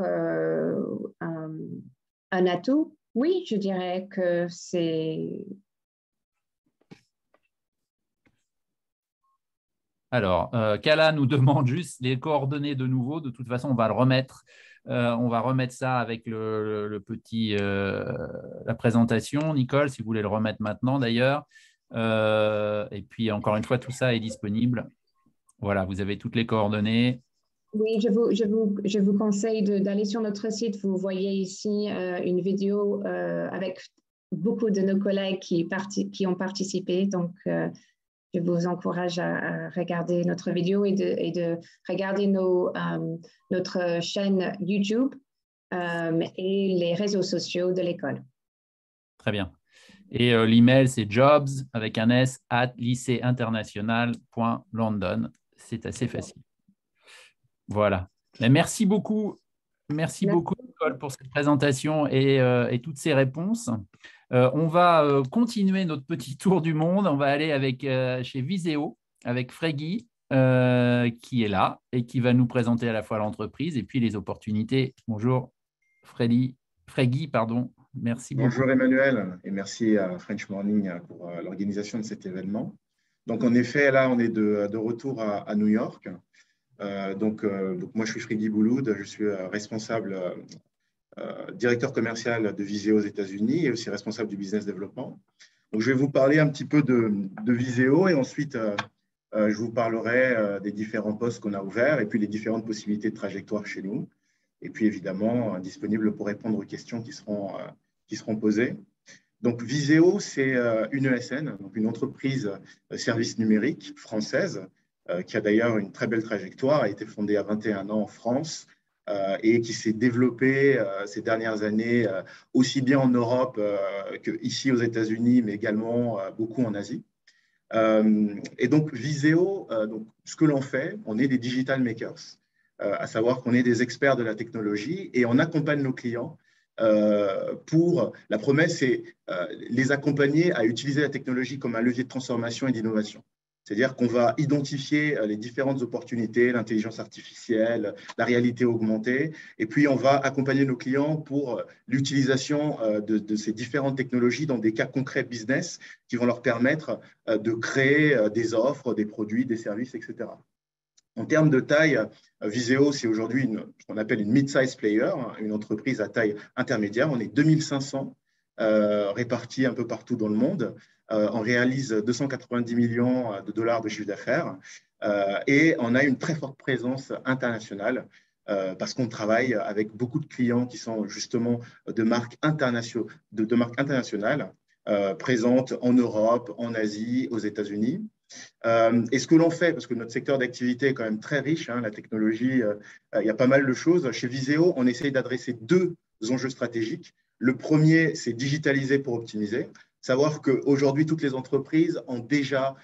un atout, oui, je dirais que c'est… Alors, Kala nous demande juste les coordonnées de nouveau. De toute façon, on va le remettre. On va remettre ça avec le petit, la présentation. Nicole, si vous voulez le remettre maintenant d'ailleurs. Et puis, encore une fois, tout ça est disponible. Voilà, vous avez toutes les coordonnées. Oui, je vous conseille d'aller sur notre site. Vous voyez ici une vidéo avec beaucoup de nos collègues qui ont participé. Donc, je vous encourage à regarder notre vidéo et de regarder notre chaîne YouTube et les réseaux sociaux de l'école. Très bien. Et l'email, c'est jobs avec un S @lycéeinternational.london. C'est assez facile. Voilà. Mais merci beaucoup. Merci beaucoup, Nicole, pour cette présentation et toutes ces réponses. On va continuer notre petit tour du monde. On va aller chez Viséo, avec Fréguy, qui est là et qui va nous présenter à la fois l'entreprise et puis les opportunités. Bonjour, Fréguy, pardon. Merci beaucoup. Bonjour Emmanuel et merci à French Morning pour l'organisation de cet événement. Donc en effet, là, on est de retour à New York. Donc moi, je suis Fréguy Bouloud, je suis responsable, directeur commercial de Viséo aux États-Unis et aussi responsable du business développement. Donc je vais vous parler un petit peu de Viséo et ensuite je vous parlerai des différents postes qu'on a ouverts et puis les différentes possibilités de trajectoire chez nous. Et puis évidemment disponible pour répondre aux questions qui seront posées. Donc Viséo, c'est une ESN, donc une entreprise service numérique française, qui a d'ailleurs une très belle trajectoire, a été fondée à 21 ans en France et qui s'est développée ces dernières années aussi bien en Europe qu'ici aux États-Unis, mais également beaucoup en Asie. Et donc Viséo, donc, ce que l'on fait, on est des digital makers, à savoir qu'on est des experts de la technologie et on accompagne nos clients la promesse, c'est les accompagner à utiliser la technologie comme un levier de transformation et d'innovation. C'est-à-dire qu'on va identifier les différentes opportunités, l'intelligence artificielle, la réalité augmentée, et puis on va accompagner nos clients pour l'utilisation de ces différentes technologies dans des cas concrets business qui vont leur permettre de créer des offres, des produits, des services, etc. En termes de taille, Viséo, c'est aujourd'hui ce qu'on appelle une mid-size player, une entreprise à taille intermédiaire. On est 2500 répartis un peu partout dans le monde. On réalise 290 millions de dollars de chiffre d'affaires et on a une très forte présence internationale parce qu'on travaille avec beaucoup de clients qui sont justement de marques internationales présentes en Europe, en Asie, aux États-Unis. Et ce que l'on fait, parce que notre secteur d'activité est quand même très riche, la technologie, il y a pas mal de choses. Chez Viséo, on essaye d'adresser deux enjeux stratégiques. Le premier, c'est digitaliser pour optimiser. Savoir qu'aujourd'hui, toutes les entreprises ont déjà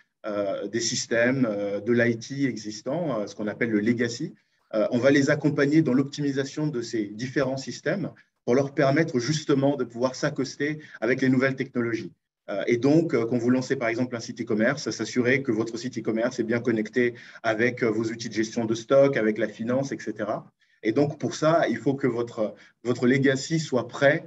des systèmes de l'IT existants, ce qu'on appelle le legacy. On va les accompagner dans l'optimisation de ces différents systèmes pour leur permettre justement de pouvoir s'accoster avec les nouvelles technologies. Et donc, quand vous lancez par exemple un site e-commerce, s'assurer que votre site e-commerce est bien connecté avec vos outils de gestion de stock, avec la finance, etc. Et donc, pour ça, il faut que votre legacy soit prêt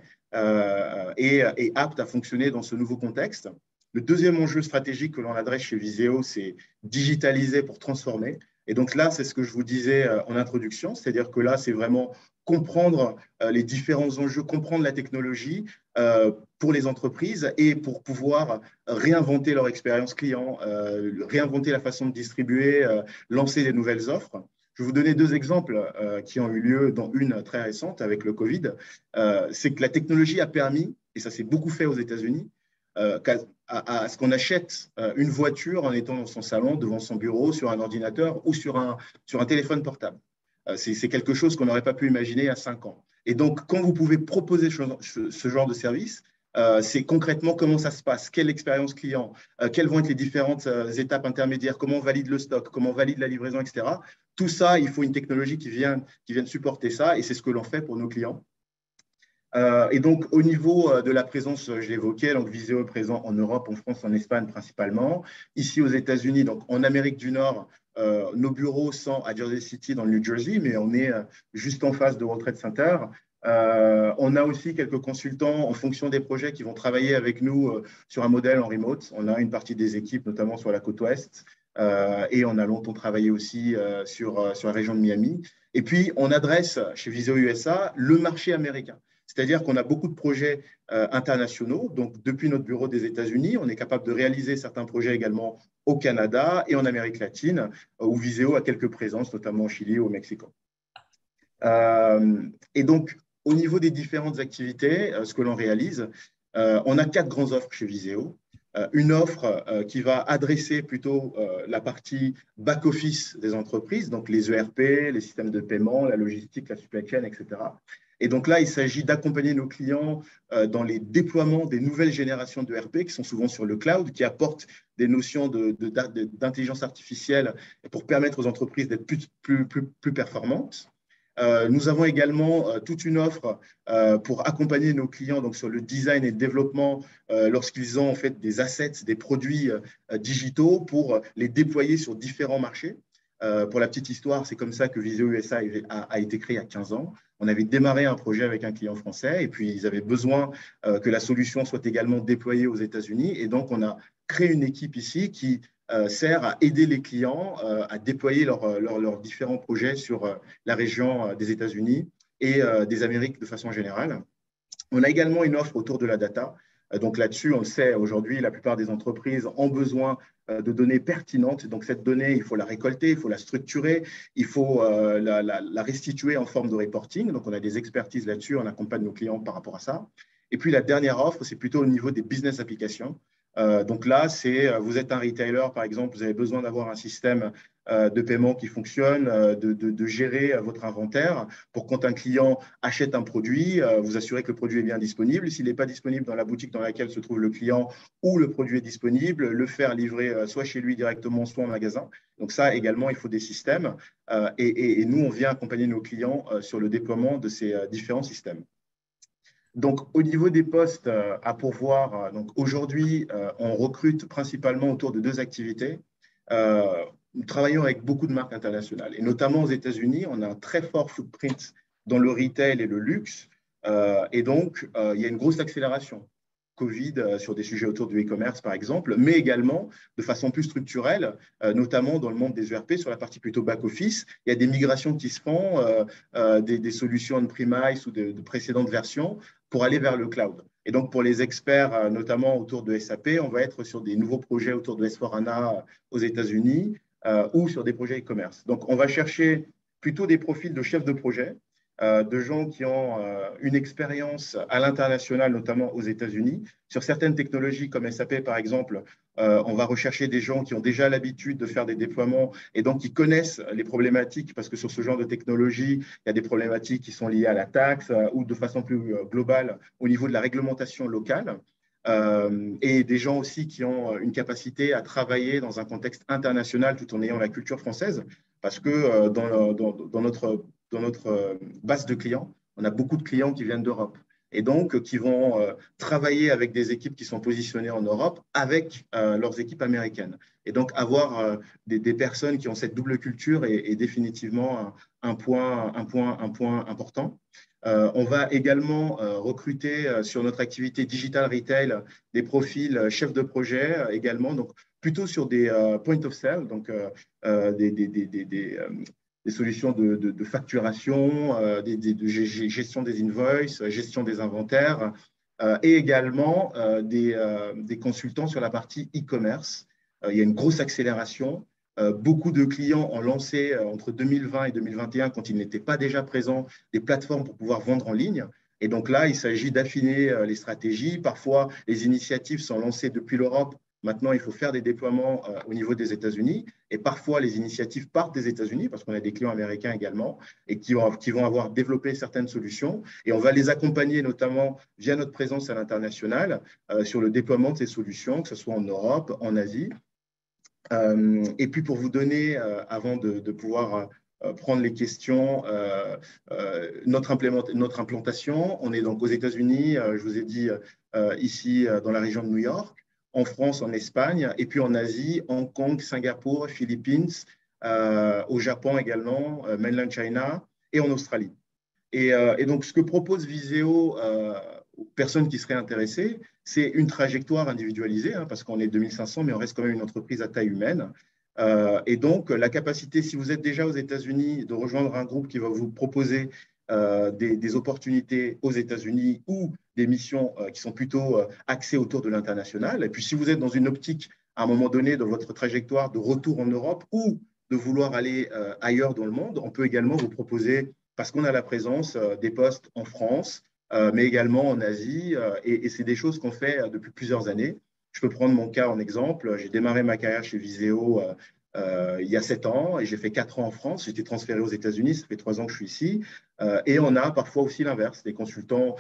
et apte à fonctionner dans ce nouveau contexte. Le deuxième enjeu stratégique que l'on adresse chez Viséo, c'est digitaliser pour transformer. Et donc là, c'est ce que je vous disais en introduction, c'est-à-dire que là, c'est vraiment comprendre les différents enjeux, comprendre la technologie pour les entreprises et pour pouvoir réinventer leur expérience client, réinventer la façon de distribuer, lancer des nouvelles offres. Je vais vous donner deux exemples qui ont eu lieu, dont une très récente avec le Covid. C'est que la technologie a permis, et ça s'est beaucoup fait aux États-Unis, à ce qu'on achète une voiture en étant dans son salon, devant son bureau, sur un ordinateur ou sur un téléphone portable. C'est quelque chose qu'on n'aurait pas pu imaginer il y a 5 ans. Et donc, quand vous pouvez proposer ce genre de service, c'est concrètement comment ça se passe, quelle expérience client, quelles vont être les différentes étapes intermédiaires, comment on valide le stock, comment on valide la livraison, etc. Tout ça, il faut une technologie qui vienne supporter ça et c'est ce que l'on fait pour nos clients. Et donc, au niveau de la présence, je l'évoquais, donc Viséo est présent en Europe, en France, en Espagne principalement. Ici aux États-Unis, donc en Amérique du Nord, nos bureaux sont à Jersey City, dans le New Jersey, mais on est juste en face de World Trade Center. On a aussi quelques consultants en fonction des projets qui vont travailler avec nous sur un modèle en remote. On a une partie des équipes, notamment sur la côte ouest, et on a longtemps travaillé aussi sur la région de Miami. Et puis, on adresse chez Viséo USA le marché américain. C'est-à-dire qu'on a beaucoup de projets internationaux. Donc, depuis notre bureau des États-Unis, on est capable de réaliser certains projets également au Canada et en Amérique latine, où Viséo a quelques présences, notamment au Chili et au Mexique. Et donc, au niveau des différentes activités, ce que l'on réalise, on a 4 grandes offres chez Viséo. Une offre qui va adresser plutôt la partie back-office des entreprises, donc les ERP, les systèmes de paiement, la logistique, la supply chain, etc. Et donc là, il s'agit d'accompagner nos clients dans les déploiements des nouvelles générations de RP qui sont souvent sur le cloud, qui apportent des notions d'intelligence artificielle pour permettre aux entreprises d'être plus performantes. Nous avons également toute une offre pour accompagner nos clients donc, sur le design et le développement lorsqu'ils ont en fait des assets, des produits digitaux pour les déployer sur différents marchés. Pour la petite histoire, c'est comme ça que Viséo USA a été créé il y a 15 ans. On avait démarré un projet avec un client français et puis ils avaient besoin que la solution soit également déployée aux États-Unis. Et donc, on a créé une équipe ici qui sert à aider les clients à déployer leurs différents projets sur la région des États-Unis et des Amériques de façon générale. On a également une offre autour de la data. Donc là-dessus, on le sait, aujourd'hui, la plupart des entreprises ont besoin de données pertinentes. Donc cette donnée, il faut la récolter, il faut la structurer, il faut la restituer en forme de reporting. Donc on a des expertises là-dessus, on accompagne nos clients par rapport à ça. Et puis la dernière offre, c'est plutôt au niveau des business applications. Donc là, vous êtes un retailer, par exemple, vous avez besoin d'avoir un système de paiement qui fonctionne, de gérer votre inventaire pour quand un client achète un produit, vous assurez que le produit est bien disponible. S'il n'est pas disponible dans la boutique dans laquelle se trouve le client ou le produit est disponible, le faire livrer soit chez lui directement, soit en magasin. Donc ça également, il faut des systèmes et nous, on vient accompagner nos clients sur le déploiement de ces différents systèmes. Donc, au niveau des postes à pourvoir, donc aujourd'hui, on recrute principalement autour de deux activités. Nous travaillons avec beaucoup de marques internationales et notamment aux États-Unis, on a un très fort footprint dans le retail et le luxe. Et donc, il y a une grosse accélération. Covid sur des sujets autour du e-commerce, par exemple, mais également de façon plus structurelle, notamment dans le monde des ERP, sur la partie plutôt back-office. Il y a des migrations qui se font, des solutions on-premise ou de précédentes versions pour aller vers le cloud. Et donc, pour les experts, notamment autour de SAP, on va être sur des nouveaux projets autour de S/4HANA aux États-Unis ou sur des projets e-commerce. Donc, on va chercher plutôt des profils de chefs de projet, de gens qui ont une expérience à l'international, notamment aux États-Unis. Sur certaines technologies comme SAP, par exemple, on va rechercher des gens qui ont déjà l'habitude de faire des déploiements et donc qui connaissent les problématiques, parce que sur ce genre de technologie, il y a des problématiques qui sont liées à la taxe ou de façon plus globale au niveau de la réglementation locale. Et des gens aussi qui ont une capacité à travailler dans un contexte international tout en ayant la culture française, parce que dans notre base de clients, on a beaucoup de clients qui viennent d'Europe et donc qui vont travailler avec des équipes qui sont positionnées en Europe avec leurs équipes américaines. Et donc avoir des personnes qui ont cette double culture est définitivement un point important. On va également recruter sur notre activité digital retail des profils chefs de projet également, donc plutôt sur des point of sale, donc des solutions de facturation, de gestion des invoices, gestion des inventaires, et également des consultants sur la partie e-commerce. Il y a une grosse accélération. Beaucoup de clients ont lancé entre 2020 et 2021, quand ils n'étaient pas déjà présents, des plateformes pour pouvoir vendre en ligne. Et donc là, il s'agit d'affiner les stratégies. Parfois, les initiatives sont lancées depuis l'Europe. Maintenant, il faut faire des déploiements au niveau des États-Unis. Et parfois, les initiatives partent des États-Unis, parce qu'on a des clients américains également, et qui vont avoir développé certaines solutions. Et on va les accompagner, notamment via notre présence à l'international, sur le déploiement de ces solutions, que ce soit en Europe, en Asie. Et puis, pour vous donner, avant de pouvoir prendre les questions, notre implantation, on est donc aux États-Unis, je vous ai dit, ici dans la région de New York, en France, en Espagne, et puis en Asie, Hong Kong, Singapour, Philippines, au Japon également, Mainland China, et en Australie. Et donc, ce que propose Viséo aux personnes qui seraient intéressées, c'est une trajectoire individualisée, parce qu'on est 2500, mais on reste quand même une entreprise à taille humaine. Et donc, la capacité, si vous êtes déjà aux États-Unis, de rejoindre un groupe qui va vous proposer des opportunités aux États-Unis ou des missions qui sont plutôt axées autour de l'international. Et puis, si vous êtes dans une optique, à un moment donné, de votre trajectoire de retour en Europe ou de vouloir aller ailleurs dans le monde, on peut également vous proposer, parce qu'on a la présence des postes en France, mais également en Asie. Et c'est des choses qu'on fait depuis plusieurs années. Je peux prendre mon cas en exemple. J'ai démarré ma carrière chez Viséo il y a 7 ans et j'ai fait 4 ans en France. J'ai été transféré aux États-Unis, ça fait 3 ans que je suis ici. Et on a parfois aussi l'inverse, des consultants,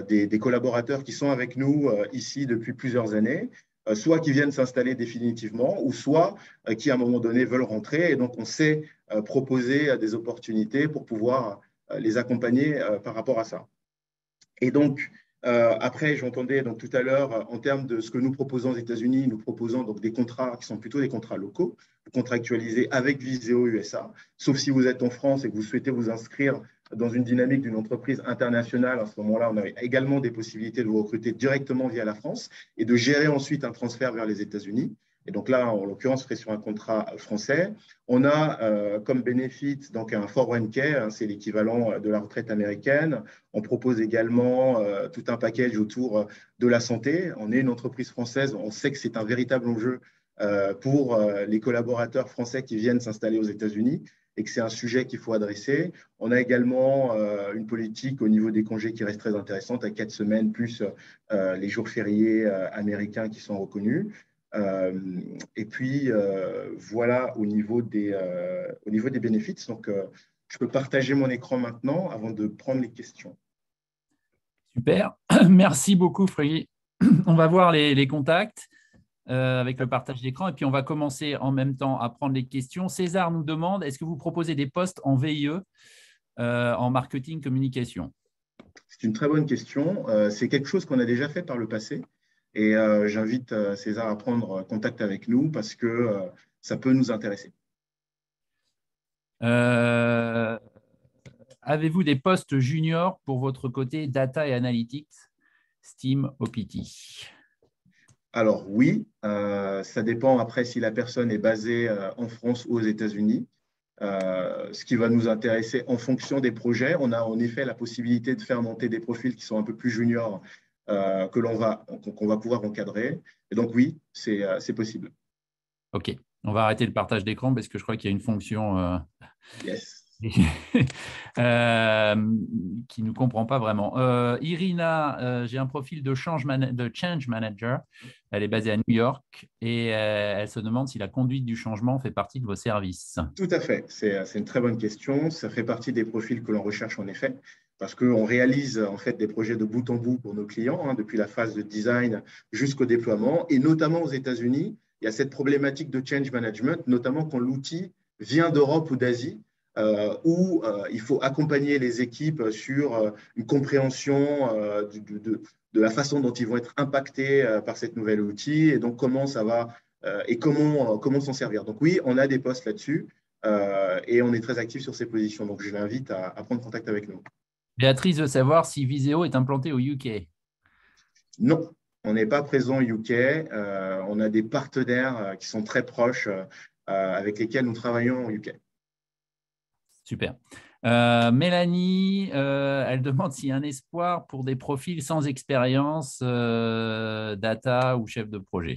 des collaborateurs qui sont avec nous ici depuis plusieurs années, soit qui viennent s'installer définitivement, ou soit qui à un moment donné veulent rentrer. Et donc on sait proposer des opportunités pour pouvoir les accompagner par rapport à ça. Et donc, après, j'entendais donc tout à l'heure, en termes de ce que nous proposons aux États-Unis, nous proposons donc des contrats qui sont plutôt des contrats locaux, contractualisés avec Viséo USA, sauf si vous êtes en France et que vous souhaitez vous inscrire dans une dynamique d'une entreprise internationale. À ce moment-là, on a également des possibilités de vous recruter directement via la France et de gérer ensuite un transfert vers les États-Unis. Et donc là, en l'occurrence, je serai sur un contrat français. On a comme bénéfice donc un 401k, hein, c'est l'équivalent de la retraite américaine. On propose également tout un package autour de la santé. On est une entreprise française, on sait que c'est un véritable enjeu pour les collaborateurs français qui viennent s'installer aux États-Unis et que c'est un sujet qu'il faut adresser. On a également une politique au niveau des congés qui reste très intéressante, à 4 semaines, plus les jours fériés américains qui sont reconnus. Et puis, voilà au niveau des bénéfices. Donc, je peux partager mon écran maintenant avant de prendre les questions. Super. Merci beaucoup, Frédéric. On va voir les contacts avec le partage d'écran et puis on va commencer en même temps à prendre les questions. César nous demande, est-ce que vous proposez des postes en VIE en marketing communication? C'est une très bonne question. C'est quelque chose qu'on a déjà fait par le passé. Et j'invite César à prendre contact avec nous parce que ça peut nous intéresser. Avez-vous des postes juniors pour votre côté data et analytics, STEAM, OPT? Alors oui, ça dépend après si la personne est basée en France ou aux États-Unis. Ce qui va nous intéresser en fonction des projets. On a en effet la possibilité de faire monter des profils qui sont un peu plus juniors qu'on va pouvoir encadrer. Et donc oui, c'est possible. OK. On va arrêter le partage d'écran parce que je crois qu'il y a une fonction Yes. qui ne nous comprend pas vraiment. Irina, j'ai un profil de change manager. Elle est basée à New York et elle se demande si la conduite du changement fait partie de vos services. Tout à fait. C'est une très bonne question. Ça fait partie des profils que l'on recherche en effet, parce qu'on réalise en fait des projets de bout en bout pour nos clients, hein, depuis la phase de design jusqu'au déploiement. Et notamment aux États-Unis, il y a cette problématique de change management, notamment quand l'outil vient d'Europe ou d'Asie, où il faut accompagner les équipes sur une compréhension de la façon dont ils vont être impactés par cette nouvelle outil et donc comment ça va et comment s'en servir. Donc oui, on a des postes là-dessus et on est très actif sur ces positions. Donc je l'invite à prendre contact avec nous. Béatrice veut savoir si Viséo est implanté au UK. Non, on n'est pas présent au UK. On a des partenaires qui sont très proches avec lesquels nous travaillons au UK. Super. Mélanie, elle demande s'il y a un espoir pour des profils sans expérience data ou chef de projet.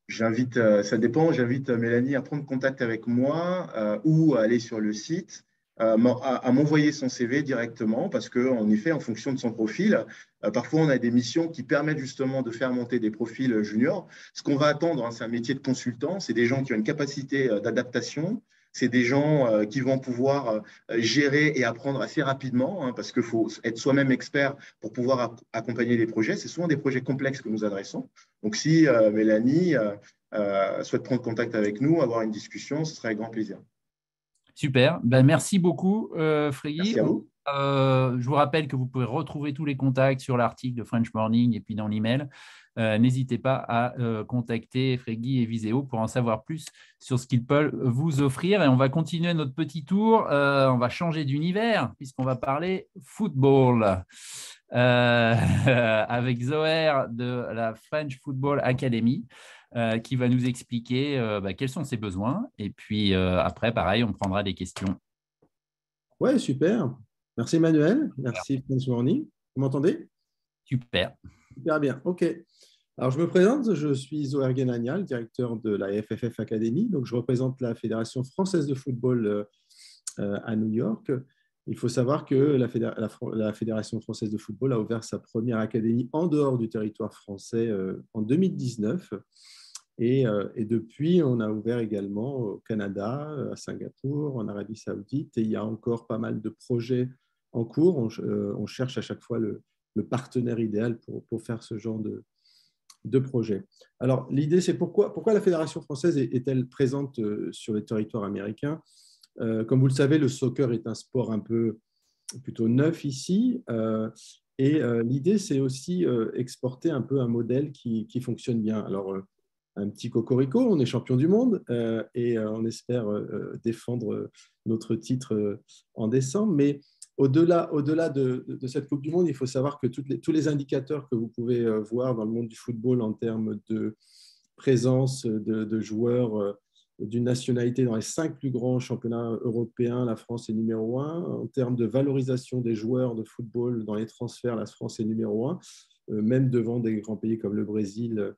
Ça dépend, j'invite Mélanie à prendre contact avec moi ou à aller sur le site, à m'envoyer son CV directement parce qu'en effet, en fonction de son profil, parfois on a des missions qui permettent justement de faire monter des profils juniors. Ce qu'on va attendre, hein, c'est un métier de consultant, c'est des gens qui ont une capacité d'adaptation. C'est des gens qui vont pouvoir gérer et apprendre assez rapidement, hein, parce qu'il faut être soi-même expert pour pouvoir accompagner les projets. C'est souvent des projets complexes que nous adressons. Donc, si Mélanie souhaite prendre contact avec nous, avoir une discussion, ce serait avec grand plaisir. Super. Ben, merci beaucoup, Frédéric. Merci à vous. Je vous rappelle que vous pouvez retrouver tous les contacts sur l'article de French Morning et puis dans l'email. N'hésitez pas à contacter Frédéric et Viséo pour en savoir plus sur ce qu'ils peuvent vous offrir. Et on va continuer notre petit tour. On va changer d'univers puisqu'on va parler football avec Zoher de la French Football Academy qui va nous expliquer quels sont ses besoins. Et puis après, pareil, on prendra des questions. Ouais, super. Merci Emmanuel. Merci French Morning. Vous m'entendez? Super. Super bien. OK. Alors, je me présente. Je suis Zoher Guénanial, directeur de la FFF Academy. Donc, je représente la Fédération française de football à New York. Il faut savoir que la Fédération française de football a ouvert sa première académie en dehors du territoire français en 2019. Et depuis, on a ouvert également au Canada, à Singapour, en Arabie Saoudite. Et il y a encore pas mal de projets en cours. On cherche à chaque fois le partenaire idéal pour faire ce genre de projet. Alors, l'idée, c'est pourquoi la Fédération française est-elle présente sur le territoire américain? Comme vous le savez, le soccer est un sport un peu plutôt neuf ici. Et l'idée, c'est aussi exporter un peu un modèle qui fonctionne bien. Alors, un petit cocorico, on est champion du monde et on espère défendre notre titre en décembre. Mais au-delà de cette Coupe du Monde, il faut savoir que tous les indicateurs que vous pouvez voir dans le monde du football en termes de présence de joueurs d'une nationalité dans les 5 plus grands championnats européens, la France est numéro 1. En termes de valorisation des joueurs de football dans les transferts, la France est numéro 1, même devant des grands pays comme le Brésil,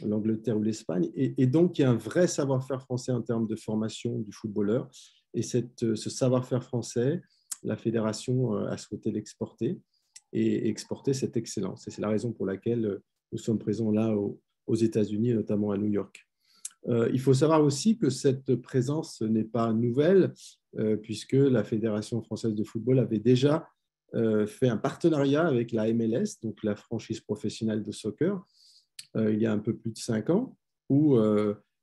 l'Angleterre ou l'Espagne. Et donc, il y a un vrai savoir-faire français en termes de formation du footballeur. Et ce savoir-faire français, la fédération a souhaité l'exporter et exporter cette excellence. Et c'est la raison pour laquelle nous sommes présents là aux États-Unis, notamment à New York. Il faut savoir aussi que cette présence n'est pas nouvelle, puisque la Fédération française de football avait déjà fait un partenariat avec la MLS, donc la franchise professionnelle de soccer, il y a un peu plus de 5 ans, où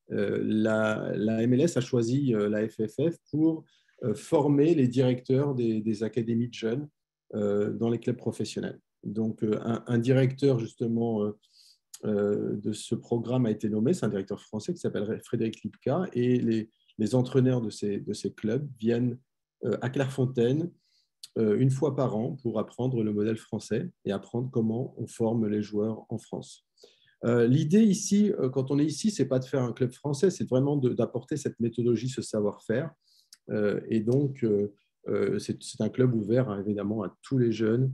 la MLS a choisi la FFF pour former les directeurs des académies de jeunes dans les clubs professionnels. Donc, un directeur, justement, de ce programme a été nommé, c'est un directeur français qui s'appelle Frédéric Lipka, et les entraîneurs de ces clubs viennent à Clairefontaine une fois par an pour apprendre le modèle français et apprendre comment on forme les joueurs en France. L'idée ici, quand on est ici, ce n'est pas de faire un club français, c'est vraiment d'apporter cette méthodologie, ce savoir-faire. Et donc, c'est un club ouvert évidemment à tous les jeunes.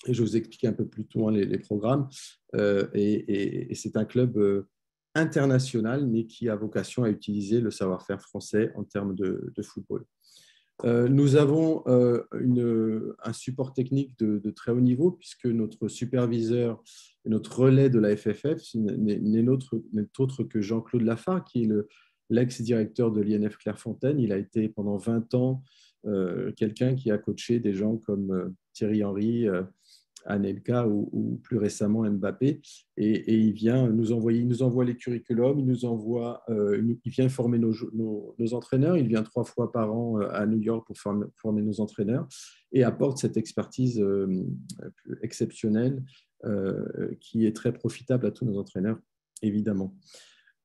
Et je vais vous expliquer un peu plus tôt les programmes. Et c'est un club international, mais qui a vocation à utiliser le savoir-faire français en termes de football. Nous avons un support technique de très haut niveau, puisque notre superviseur et notre relais de la FFF n'est autre que Jean-Claude Lafare, qui est l'ex-directeur de l'INF Clairefontaine. Il a été pendant 20 ans quelqu'un qui a coaché des gens comme Thierry Henry, Anelka ou plus récemment Mbappé, et il nous envoie les curriculums, il vient former nos entraîneurs, il vient 3 fois par an à New York pour former nos entraîneurs et apporte cette expertise exceptionnelle qui est très profitable à tous nos entraîneurs, évidemment.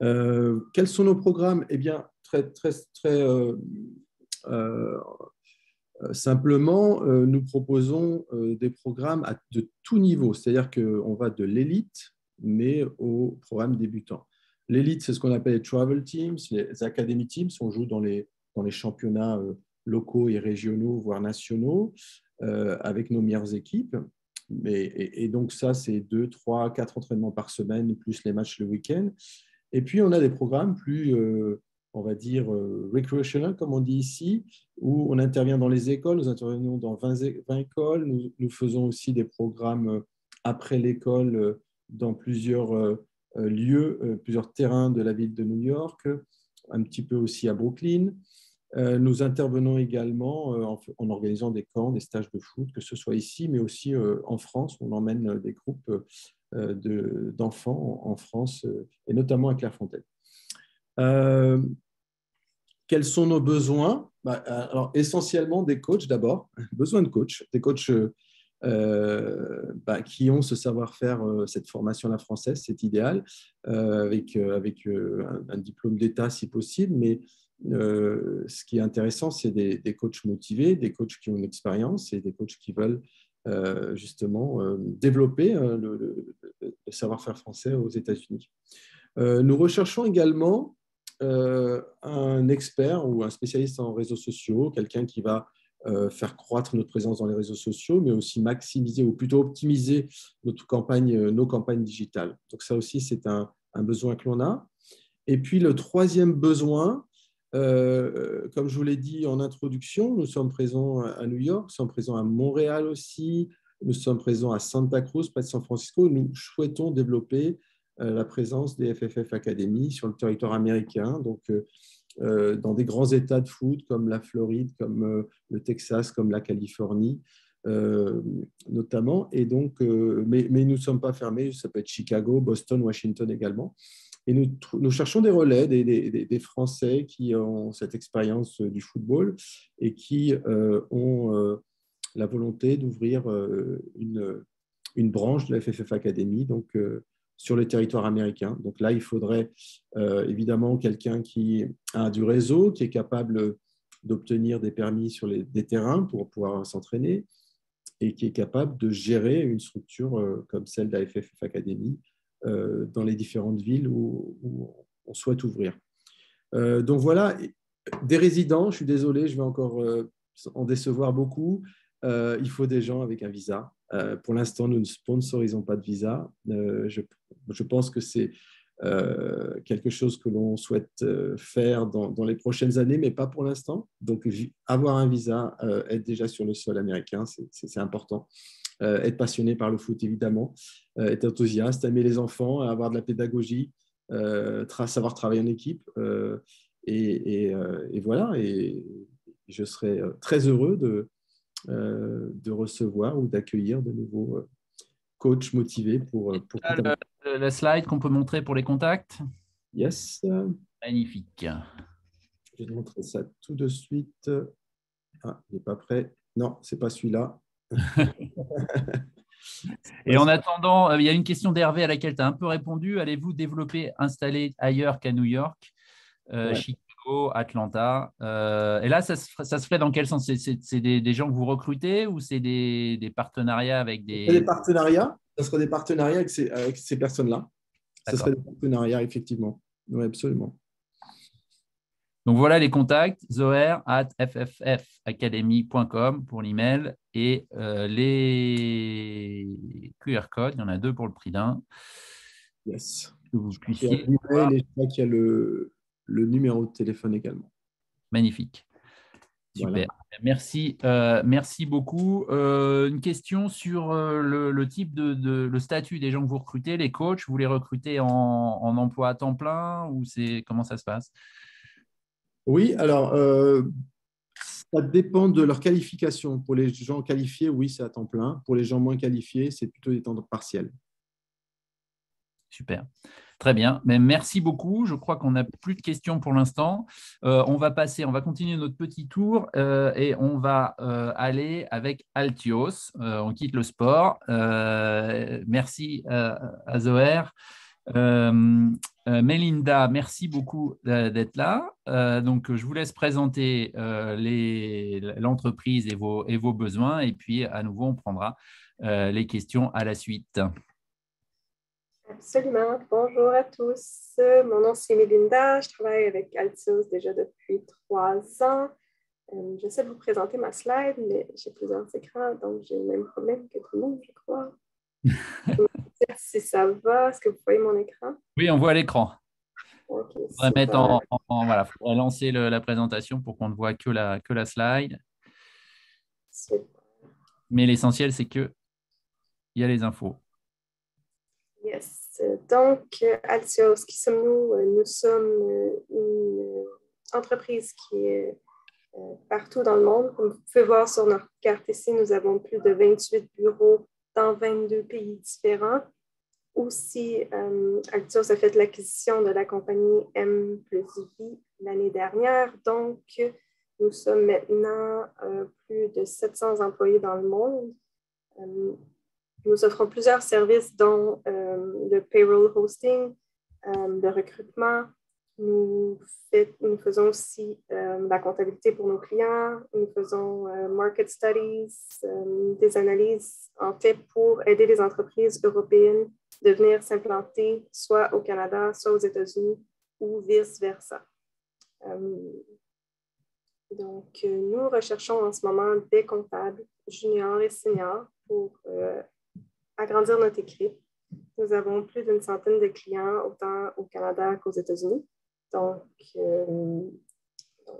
Quels sont nos programmes? Eh bien, très simplement, nous proposons des programmes de tout niveau, c'est-à-dire qu'on va de l'élite, mais au programme débutant. L'élite, c'est ce qu'on appelle les travel teams, les academy teams, on joue dans les championnats locaux et régionaux, voire nationaux, avec nos meilleures équipes. Et donc ça, c'est 2, 3, 4 entraînements par semaine, plus les matchs le week-end. Et puis, on a des programmes plus on va dire, recreational, comme on dit ici, où on intervient dans les écoles. Nous intervenons dans 20 écoles. Nous faisons aussi des programmes après l'école dans plusieurs lieux, plusieurs terrains de la ville de New York, un petit peu aussi à Brooklyn. Nous intervenons également en organisant des camps, des stages de foot, que ce soit ici, mais aussi en France. On emmène des groupes d'enfants en France, et notamment à Clairefontaine. Quels sont nos besoins? Alors, essentiellement des coachs d'abord, besoin de coachs, des coachs qui ont ce savoir-faire, cette formation à la française, c'est idéal, avec un diplôme d'État si possible, mais ce qui est intéressant, c'est des coachs motivés, des coachs qui ont une expérience et des coachs qui veulent justement développer le savoir-faire français aux États-Unis. Nous recherchons également un expert ou un spécialiste en réseaux sociaux, quelqu'un qui va faire croître notre présence dans les réseaux sociaux, mais aussi maximiser ou plutôt optimiser nos campagnes digitales. Donc ça aussi, c'est un besoin que l'on a. Et puis le troisième besoin, comme je vous l'ai dit en introduction, nous sommes présents à New York, nous sommes présents à Montréal aussi, nous sommes présents à Santa Cruz, près de San Francisco. Nous souhaitons développer la présence des FFF Academy sur le territoire américain, donc dans des grands États de foot comme la Floride, comme le Texas, comme la Californie, notamment. Et donc, mais nous ne sommes pas fermés, ça peut être Chicago, Boston, Washington également. Et nous cherchons des relais, des Français qui ont cette expérience du football et qui ont la volonté d'ouvrir une branche de la FFF Academy, donc sur le territoire américain. Donc là, il faudrait évidemment quelqu'un qui a du réseau, qui est capable d'obtenir des permis sur des terrains pour pouvoir s'entraîner et qui est capable de gérer une structure comme celle de la FFF Academy dans les différentes villes où on souhaite ouvrir. Donc voilà, des résidents, je suis désolé, je vais encore en décevoir beaucoup. Il faut des gens avec un visa. Pour l'instant, nous ne sponsorisons pas de visa. Je pense que c'est quelque chose que l'on souhaite faire dans les prochaines années, mais pas pour l'instant. Donc, avoir un visa, être déjà sur le sol américain, c'est important. Être passionné par le foot, évidemment, être enthousiaste, aimer les enfants, avoir de la pédagogie, savoir travailler en équipe. Et voilà, et je serais très heureux de recevoir ou d'accueillir de nouveaux coachs motivés pour la slide qu'on peut montrer pour les contacts. Yes. Magnifique. Je vais montrer ça tout de suite. Ah, il n'est pas prêt. Non, ce n'est pas celui-là. Et en attendant, il y a une question d'Hervé à laquelle tu as un peu répondu. Allez-vous développer, installer ailleurs qu'à New York, Chicago, Atlanta et là, ça se fait dans quel sens? C'est des gens que vous recrutez ou c'est des partenariats avec des… partenariats. Ça serait des partenariats avec ces personnes-là. Ça serait des partenariats, effectivement. Oui, absolument. Donc voilà les contacts, zoher@fffacademy.com pour l'email et les QR codes, il y en a 2 pour le prix d'un. Yes. Que vous puissiez… Et je crois qu'il y a le numéro de téléphone également. Magnifique. Super. Voilà. Merci beaucoup. Une question sur le type le statut des gens que vous recrutez, les coachs. Vous les recrutez en emploi à temps plein ou comment ça se passe? Oui, alors, ça dépend de leur qualification. Pour les gens qualifiés, oui, c'est à temps plein. Pour les gens moins qualifiés, c'est plutôt des temps partiels. Super. Très bien. Mais merci beaucoup. Je crois qu'on n'a plus de questions pour l'instant. On va continuer notre petit tour et on va aller avec Altios. On quitte le sport. Merci à Zoher. Mélinda, merci beaucoup d'être là. Donc, je vous laisse présenter l'entreprise et vos besoins. Et puis, à nouveau, on prendra les questions à la suite. Absolument. Bonjour à tous. Mon nom, c'est Mélinda. Je travaille avec Altios déjà depuis 3 ans. J'essaie de vous présenter ma slide, mais j'ai plusieurs écrans, donc j'ai le même problème que tout le monde, je crois. Si ça va, est-ce que vous voyez mon écran? Oui, on voit l'écran. Okay, il faudrait lancer la présentation pour qu'on ne voit que la slide. Super. Mais l'essentiel, c'est qu'il y a les infos. Yes. Donc, Altios, qui sommes-nous? Nous sommes une entreprise qui est partout dans le monde. Comme vous pouvez voir sur notre carte ici, nous avons plus de 28 bureaux dans 22 pays différents. Aussi, Altios a fait l'acquisition de la compagnie M+V l'année dernière. Donc, nous sommes maintenant plus de 700 employés dans le monde. Nous offrons plusieurs services, dont le payroll hosting, le recrutement. Nous faisons aussi la comptabilité pour nos clients. Nous faisons market studies, des analyses, en fait, pour aider les entreprises européennes de venir s'implanter soit au Canada, soit aux États-Unis ou vice-versa. Donc, nous recherchons en ce moment des comptables juniors et seniors pour agrandir notre équipe. Nous avons plus d'une centaine de clients, autant au Canada qu'aux États-Unis. Donc,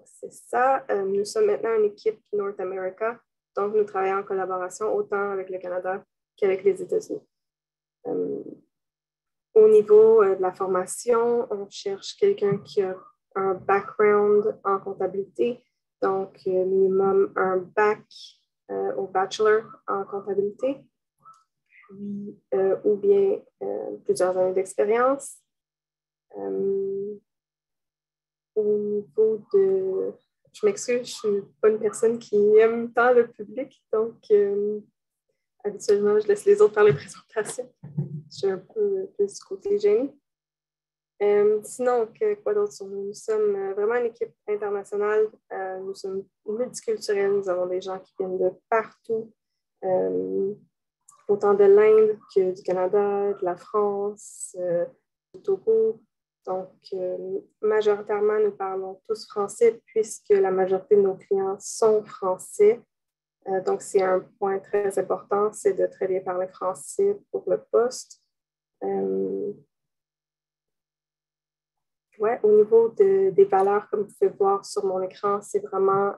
c'est ça. Nous sommes maintenant une équipe North America. Donc, nous travaillons en collaboration autant avec le Canada qu'avec les États-Unis. Au niveau de la formation, on cherche quelqu'un qui a un background en comptabilité, donc minimum un bac au bachelor en comptabilité, puis, ou bien plusieurs années d'expérience. Au niveau de... Je m'excuse, je ne suis pas une personne qui aime tant le public, donc habituellement, je laisse les autres faire les présentations. Je suis un peu plus du côté gêné. Sinon, quoi d'autre sur nous? Nous sommes vraiment une équipe internationale. Nous sommes multiculturels. Nous avons des gens qui viennent de partout, autant de l'Inde que du Canada, de la France, du Togo. Donc, majoritairement, nous parlons tous français puisque la majorité de nos clients sont français. Donc, c'est un point très important, c'est de très bien parler français pour le poste. Ouais, au niveau des valeurs, comme vous pouvez voir sur mon écran, c'est vraiment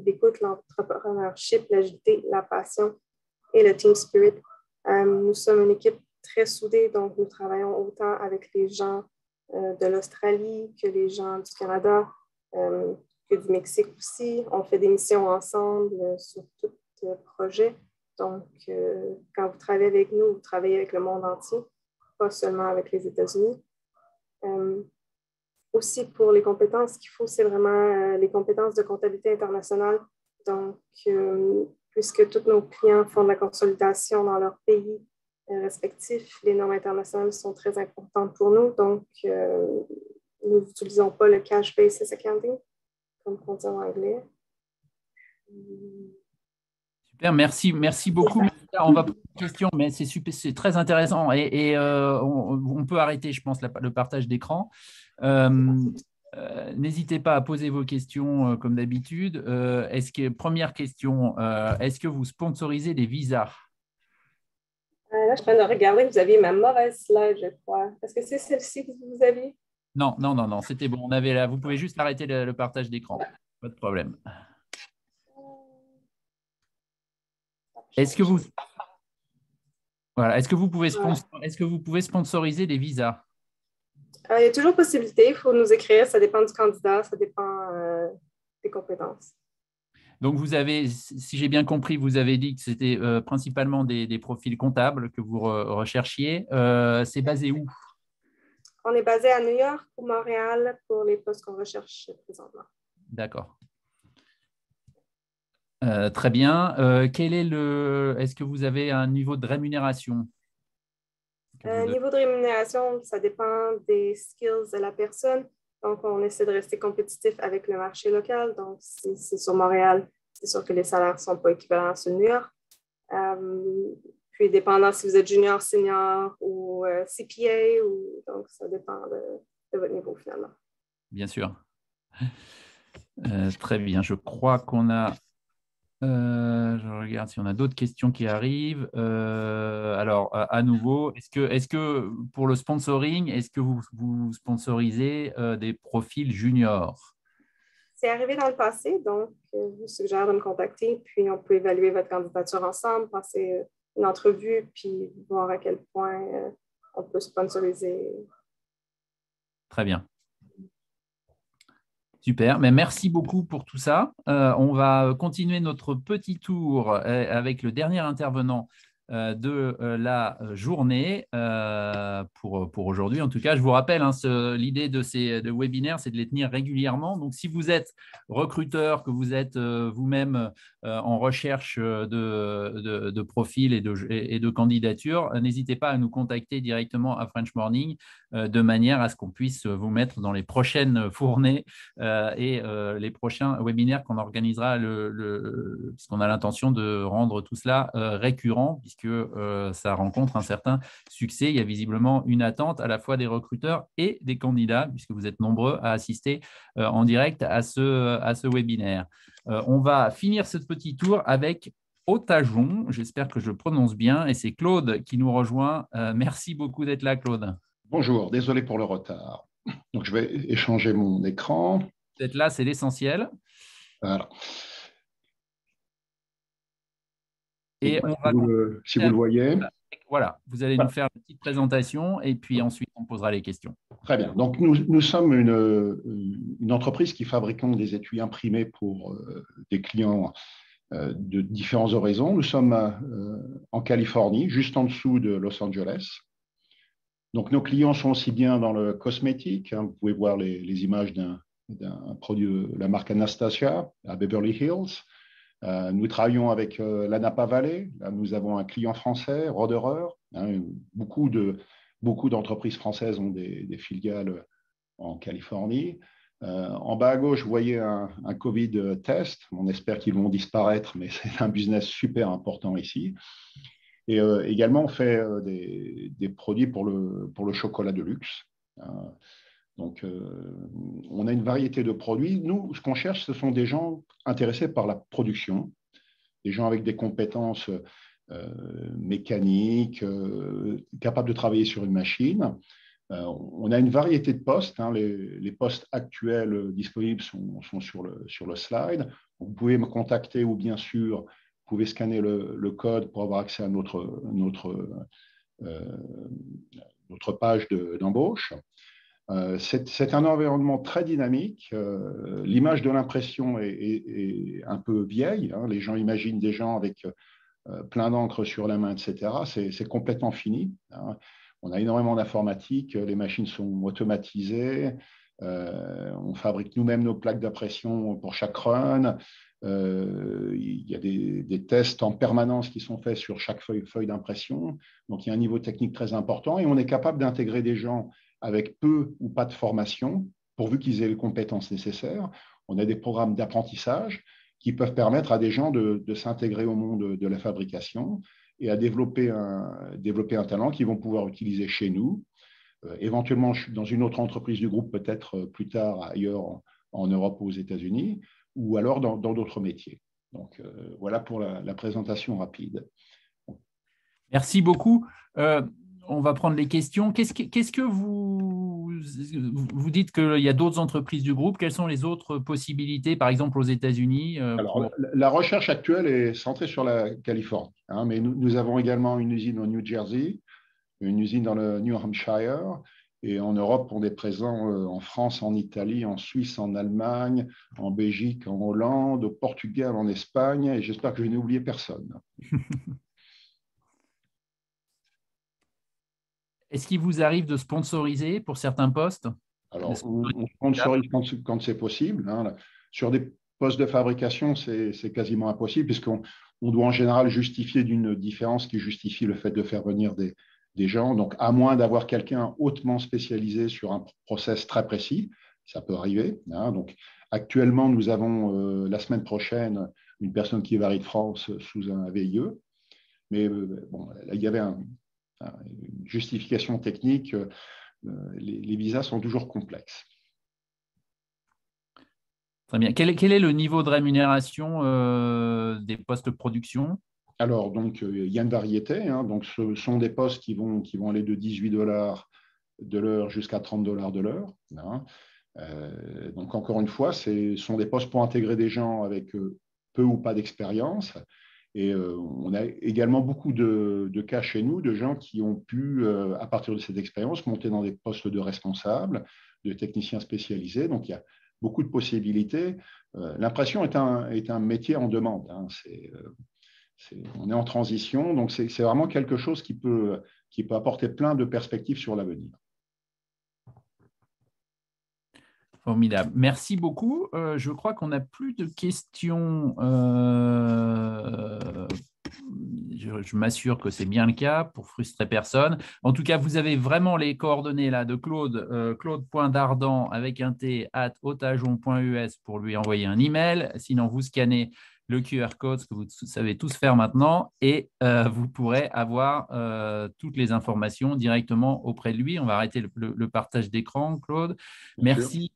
l'écoute, l'entrepreneurship, l'agilité, la passion et le team spirit. Nous sommes une équipe très soudée, donc nous travaillons autant avec les gens de l'Australie que les gens du Canada, que du Mexique aussi. On fait des missions ensemble sur tout projet. Donc, quand vous travaillez avec nous, vous travaillez avec le monde entier, pas seulement avec les États-Unis. Aussi, pour les compétences qu'il faut, c'est vraiment les compétences de comptabilité internationale. Donc, puisque tous nos clients font de la consolidation dans leur pays respectifs, les normes internationales sont très importantes pour nous. Donc, nous n'utilisons pas le cash basis accounting, comme on dit en anglais. Super, merci beaucoup. On va poser une question, mais c'est très intéressant et on peut arrêter, je pense, le partage d'écran. N'hésitez pas à poser vos questions comme d'habitude. Première question, est-ce que vous sponsorisez des visas? Là, je suis en train de regarder, vous aviez ma mauvaise slide, je crois. Est-ce que c'est celle-ci que vous aviez? Non, c'était bon. On avait là. Vous pouvez juste arrêter le partage d'écran. Pas de problème. Est-ce que vous pouvez sponsoriser des visas? Il y a toujours possibilité. Il faut nous écrire. Ça dépend du candidat. Ça dépend des compétences. Donc, vous avez, si j'ai bien compris, vous avez dit que c'était principalement des profils comptables que vous recherchiez. C'est basé où? On est basé à New York ou Montréal pour les postes qu'on recherche présentement. D'accord. Très bien. Est-ce que vous avez un niveau de rémunération? Niveau de rémunération, ça dépend des skills de la personne. Donc, on essaie de rester compétitif avec le marché local. Donc, si c'est sur Montréal, c'est sûr que les salaires ne sont pas équivalents sur New York. Puis, dépendant si vous êtes junior, senior ou CPA, donc ça dépend de votre niveau finalement. Bien sûr. Très bien. Je crois qu'on a... je regarde si on a d'autres questions qui arrivent. Alors, à nouveau, est-ce que pour le sponsoring, est-ce que vous sponsorisez des profils juniors? C'est arrivé dans le passé, donc je vous suggère de me contacter, puis on peut évaluer votre candidature ensemble, passer une entrevue, puis voir à quel point on peut sponsoriser. Très bien. Super, mais merci beaucoup pour tout ça. On va continuer notre petit tour avec le dernier intervenant de la journée pour aujourd'hui. En tout cas, je vous rappelle, l'idée de ces webinaires, c'est de les tenir régulièrement. Donc, si vous êtes recruteur, que vous êtes vous-même en recherche de profils et de candidatures, n'hésitez pas à nous contacter directement à French Morning de manière à ce qu'on puisse vous mettre dans les prochaines fournées et les prochains webinaires qu'on organisera, puisqu'on a l'intention de rendre tout cela récurrent, puisque ça rencontre un certain succès. Il y a visiblement une attente à la fois des recruteurs et des candidats, puisque vous êtes nombreux à assister en direct à ce webinaire. On va finir ce petit tour avec Otajon, j'espère que je prononce bien, et c'est Claude qui nous rejoint. Merci beaucoup d'être là, Claude. Bonjour, désolé pour le retard. Donc, je vais échanger mon écran. D'être là, c'est l'essentiel. Voilà. Et si vous le voyez. voilà, vous allez nous faire une petite présentation et puis ensuite on posera les questions. Très bien. Donc, nous sommes une entreprise qui fabriquons des étuis imprimés pour des clients de différents horizons. Nous sommes en Californie, juste en dessous de Los Angeles. Donc, nos clients sont aussi bien dans le cosmétique. Vous pouvez voir les images d'un produit de la marque Anastasia à Beverly Hills. Nous travaillons avec la Napa Valley. Là, nous avons un client français, Roderer. Beaucoup d'entreprises françaises ont des filiales en Californie. En bas à gauche, vous voyez un Covid test. On espère qu'ils vont disparaître, mais c'est un business super important ici. Et également, on fait des produits pour le chocolat de luxe. Donc, on a une variété de produits. Nous, ce qu'on cherche, ce sont des gens intéressés par la production, des gens avec des compétences mécaniques, capables de travailler sur une machine. On a une variété de postes. Les postes actuels disponibles sont sur le slide. Vous pouvez me contacter ou bien sûr, vous pouvez scanner le code pour avoir accès à notre page d'embauche. C'est un environnement très dynamique. L'image de l'impression est un peu vieille. Les gens imaginent des gens avec plein d'encre sur la main, etc. C'est complètement fini. On a énormément d'informatique. Les machines sont automatisées. On fabrique nous-mêmes nos plaques d'impression pour chaque run. Il y a des tests en permanence qui sont faits sur chaque feuille d'impression. Donc, il y a un niveau technique très important et on est capable d'intégrer des gens avec peu ou pas de formation, pourvu qu'ils aient les compétences nécessaires. On a des programmes d'apprentissage qui peuvent permettre à des gens de s'intégrer au monde de la fabrication et à développer un talent qu'ils vont pouvoir utiliser chez nous, éventuellement dans une autre entreprise du groupe, peut-être plus tard ailleurs en Europe ou aux États-Unis, ou alors dans d'autres métiers. Donc, voilà pour la présentation rapide. Merci beaucoup. On va prendre les questions. Qu'est-ce que vous dites qu'il y a d'autres entreprises du groupe? Quelles sont les autres possibilités, par exemple aux États-Unis? Alors, la recherche actuelle est centrée sur la Californie, mais nous avons également une usine au New Jersey, une usine dans le New Hampshire, et en Europe, on est présent en France, en Italie, en Suisse, en Allemagne, en Belgique, en Hollande, au Portugal, en Espagne, et j'espère que je n'ai oublié personne. Est-ce qu'il vous arrive de sponsoriser pour certains postes? Alors, on sponsorise quand c'est possible. Sur des postes de fabrication, c'est quasiment impossible puisqu'on doit en général justifier d'une différence qui justifie le fait de faire venir des gens. Donc, à moins d'avoir quelqu'un hautement spécialisé sur un process très précis, ça peut arriver. Donc, actuellement, nous avons la semaine prochaine une personne qui varie de France sous un VIE. Mais bon, là, il y avait une justification technique. Les visas sont toujours complexes. Très bien. Quel est le niveau de rémunération des postes de production? Alors, donc, il y a une variété. Donc, ce sont des postes qui vont aller de 18 $ de l'heure jusqu'à 30 $ de l'heure. Donc, encore une fois, ce sont des postes pour intégrer des gens avec peu ou pas d'expérience. Et on a également beaucoup de cas chez nous de gens qui ont pu, à partir de cette expérience, monter dans des postes de responsables, de techniciens spécialisés. Donc, il y a beaucoup de possibilités. L'impression est un métier en demande. On est en transition, donc c'est vraiment quelque chose qui peut apporter plein de perspectives sur l'avenir. Formidable. Merci beaucoup. Je crois qu'on n'a plus de questions. Je m'assure que c'est bien le cas pour frustrer personne. En tout cas, vous avez vraiment les coordonnées là de Claude, claude.dardan avec un t @otajon.us pour lui envoyer un email. Sinon, vous scannez le QR code, ce que vous savez tous faire maintenant, et vous pourrez avoir toutes les informations directement auprès de lui. On va arrêter le partage d'écran, Claude. Merci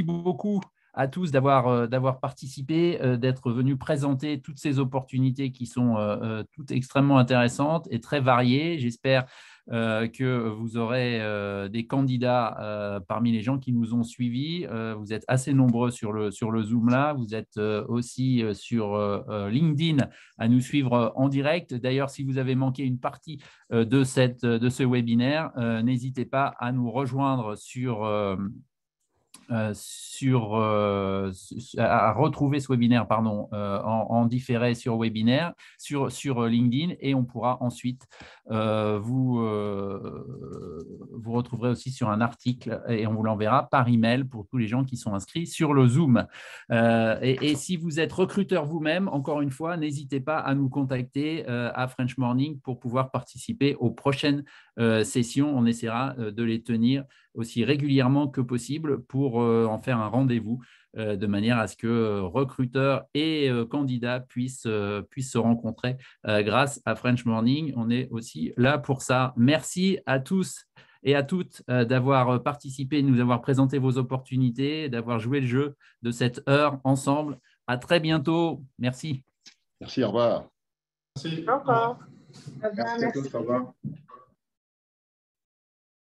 beaucoup à tous d'avoir participé, d'être venus présenter toutes ces opportunités qui sont toutes extrêmement intéressantes et très variées. J'espère que vous aurez des candidats parmi les gens qui nous ont suivis. Vous êtes assez nombreux sur le Zoom là. Vous êtes aussi sur LinkedIn à nous suivre en direct. D'ailleurs, si vous avez manqué une partie de ce webinaire, n'hésitez pas à nous rejoindre à retrouver ce webinaire en différé sur webinaire sur LinkedIn, et on pourra ensuite vous retrouverez aussi sur un article et on vous l'enverra par email pour tous les gens qui sont inscrits sur le Zoom. Et si vous êtes recruteur vous-même, encore une fois, n'hésitez pas à nous contacter à French Morning pour pouvoir participer aux prochaines sessions. On essaiera de les tenir aussi régulièrement que possible pour en faire un rendez-vous de manière à ce que recruteurs et candidats puissent se rencontrer grâce à French Morning. On est aussi là pour ça. Merci à tous et à toutes d'avoir participé, de nous avoir présenté vos opportunités, d'avoir joué le jeu de cette heure ensemble. À très bientôt. Merci. Merci, au revoir. Merci. Au revoir. Merci à tous. Au revoir.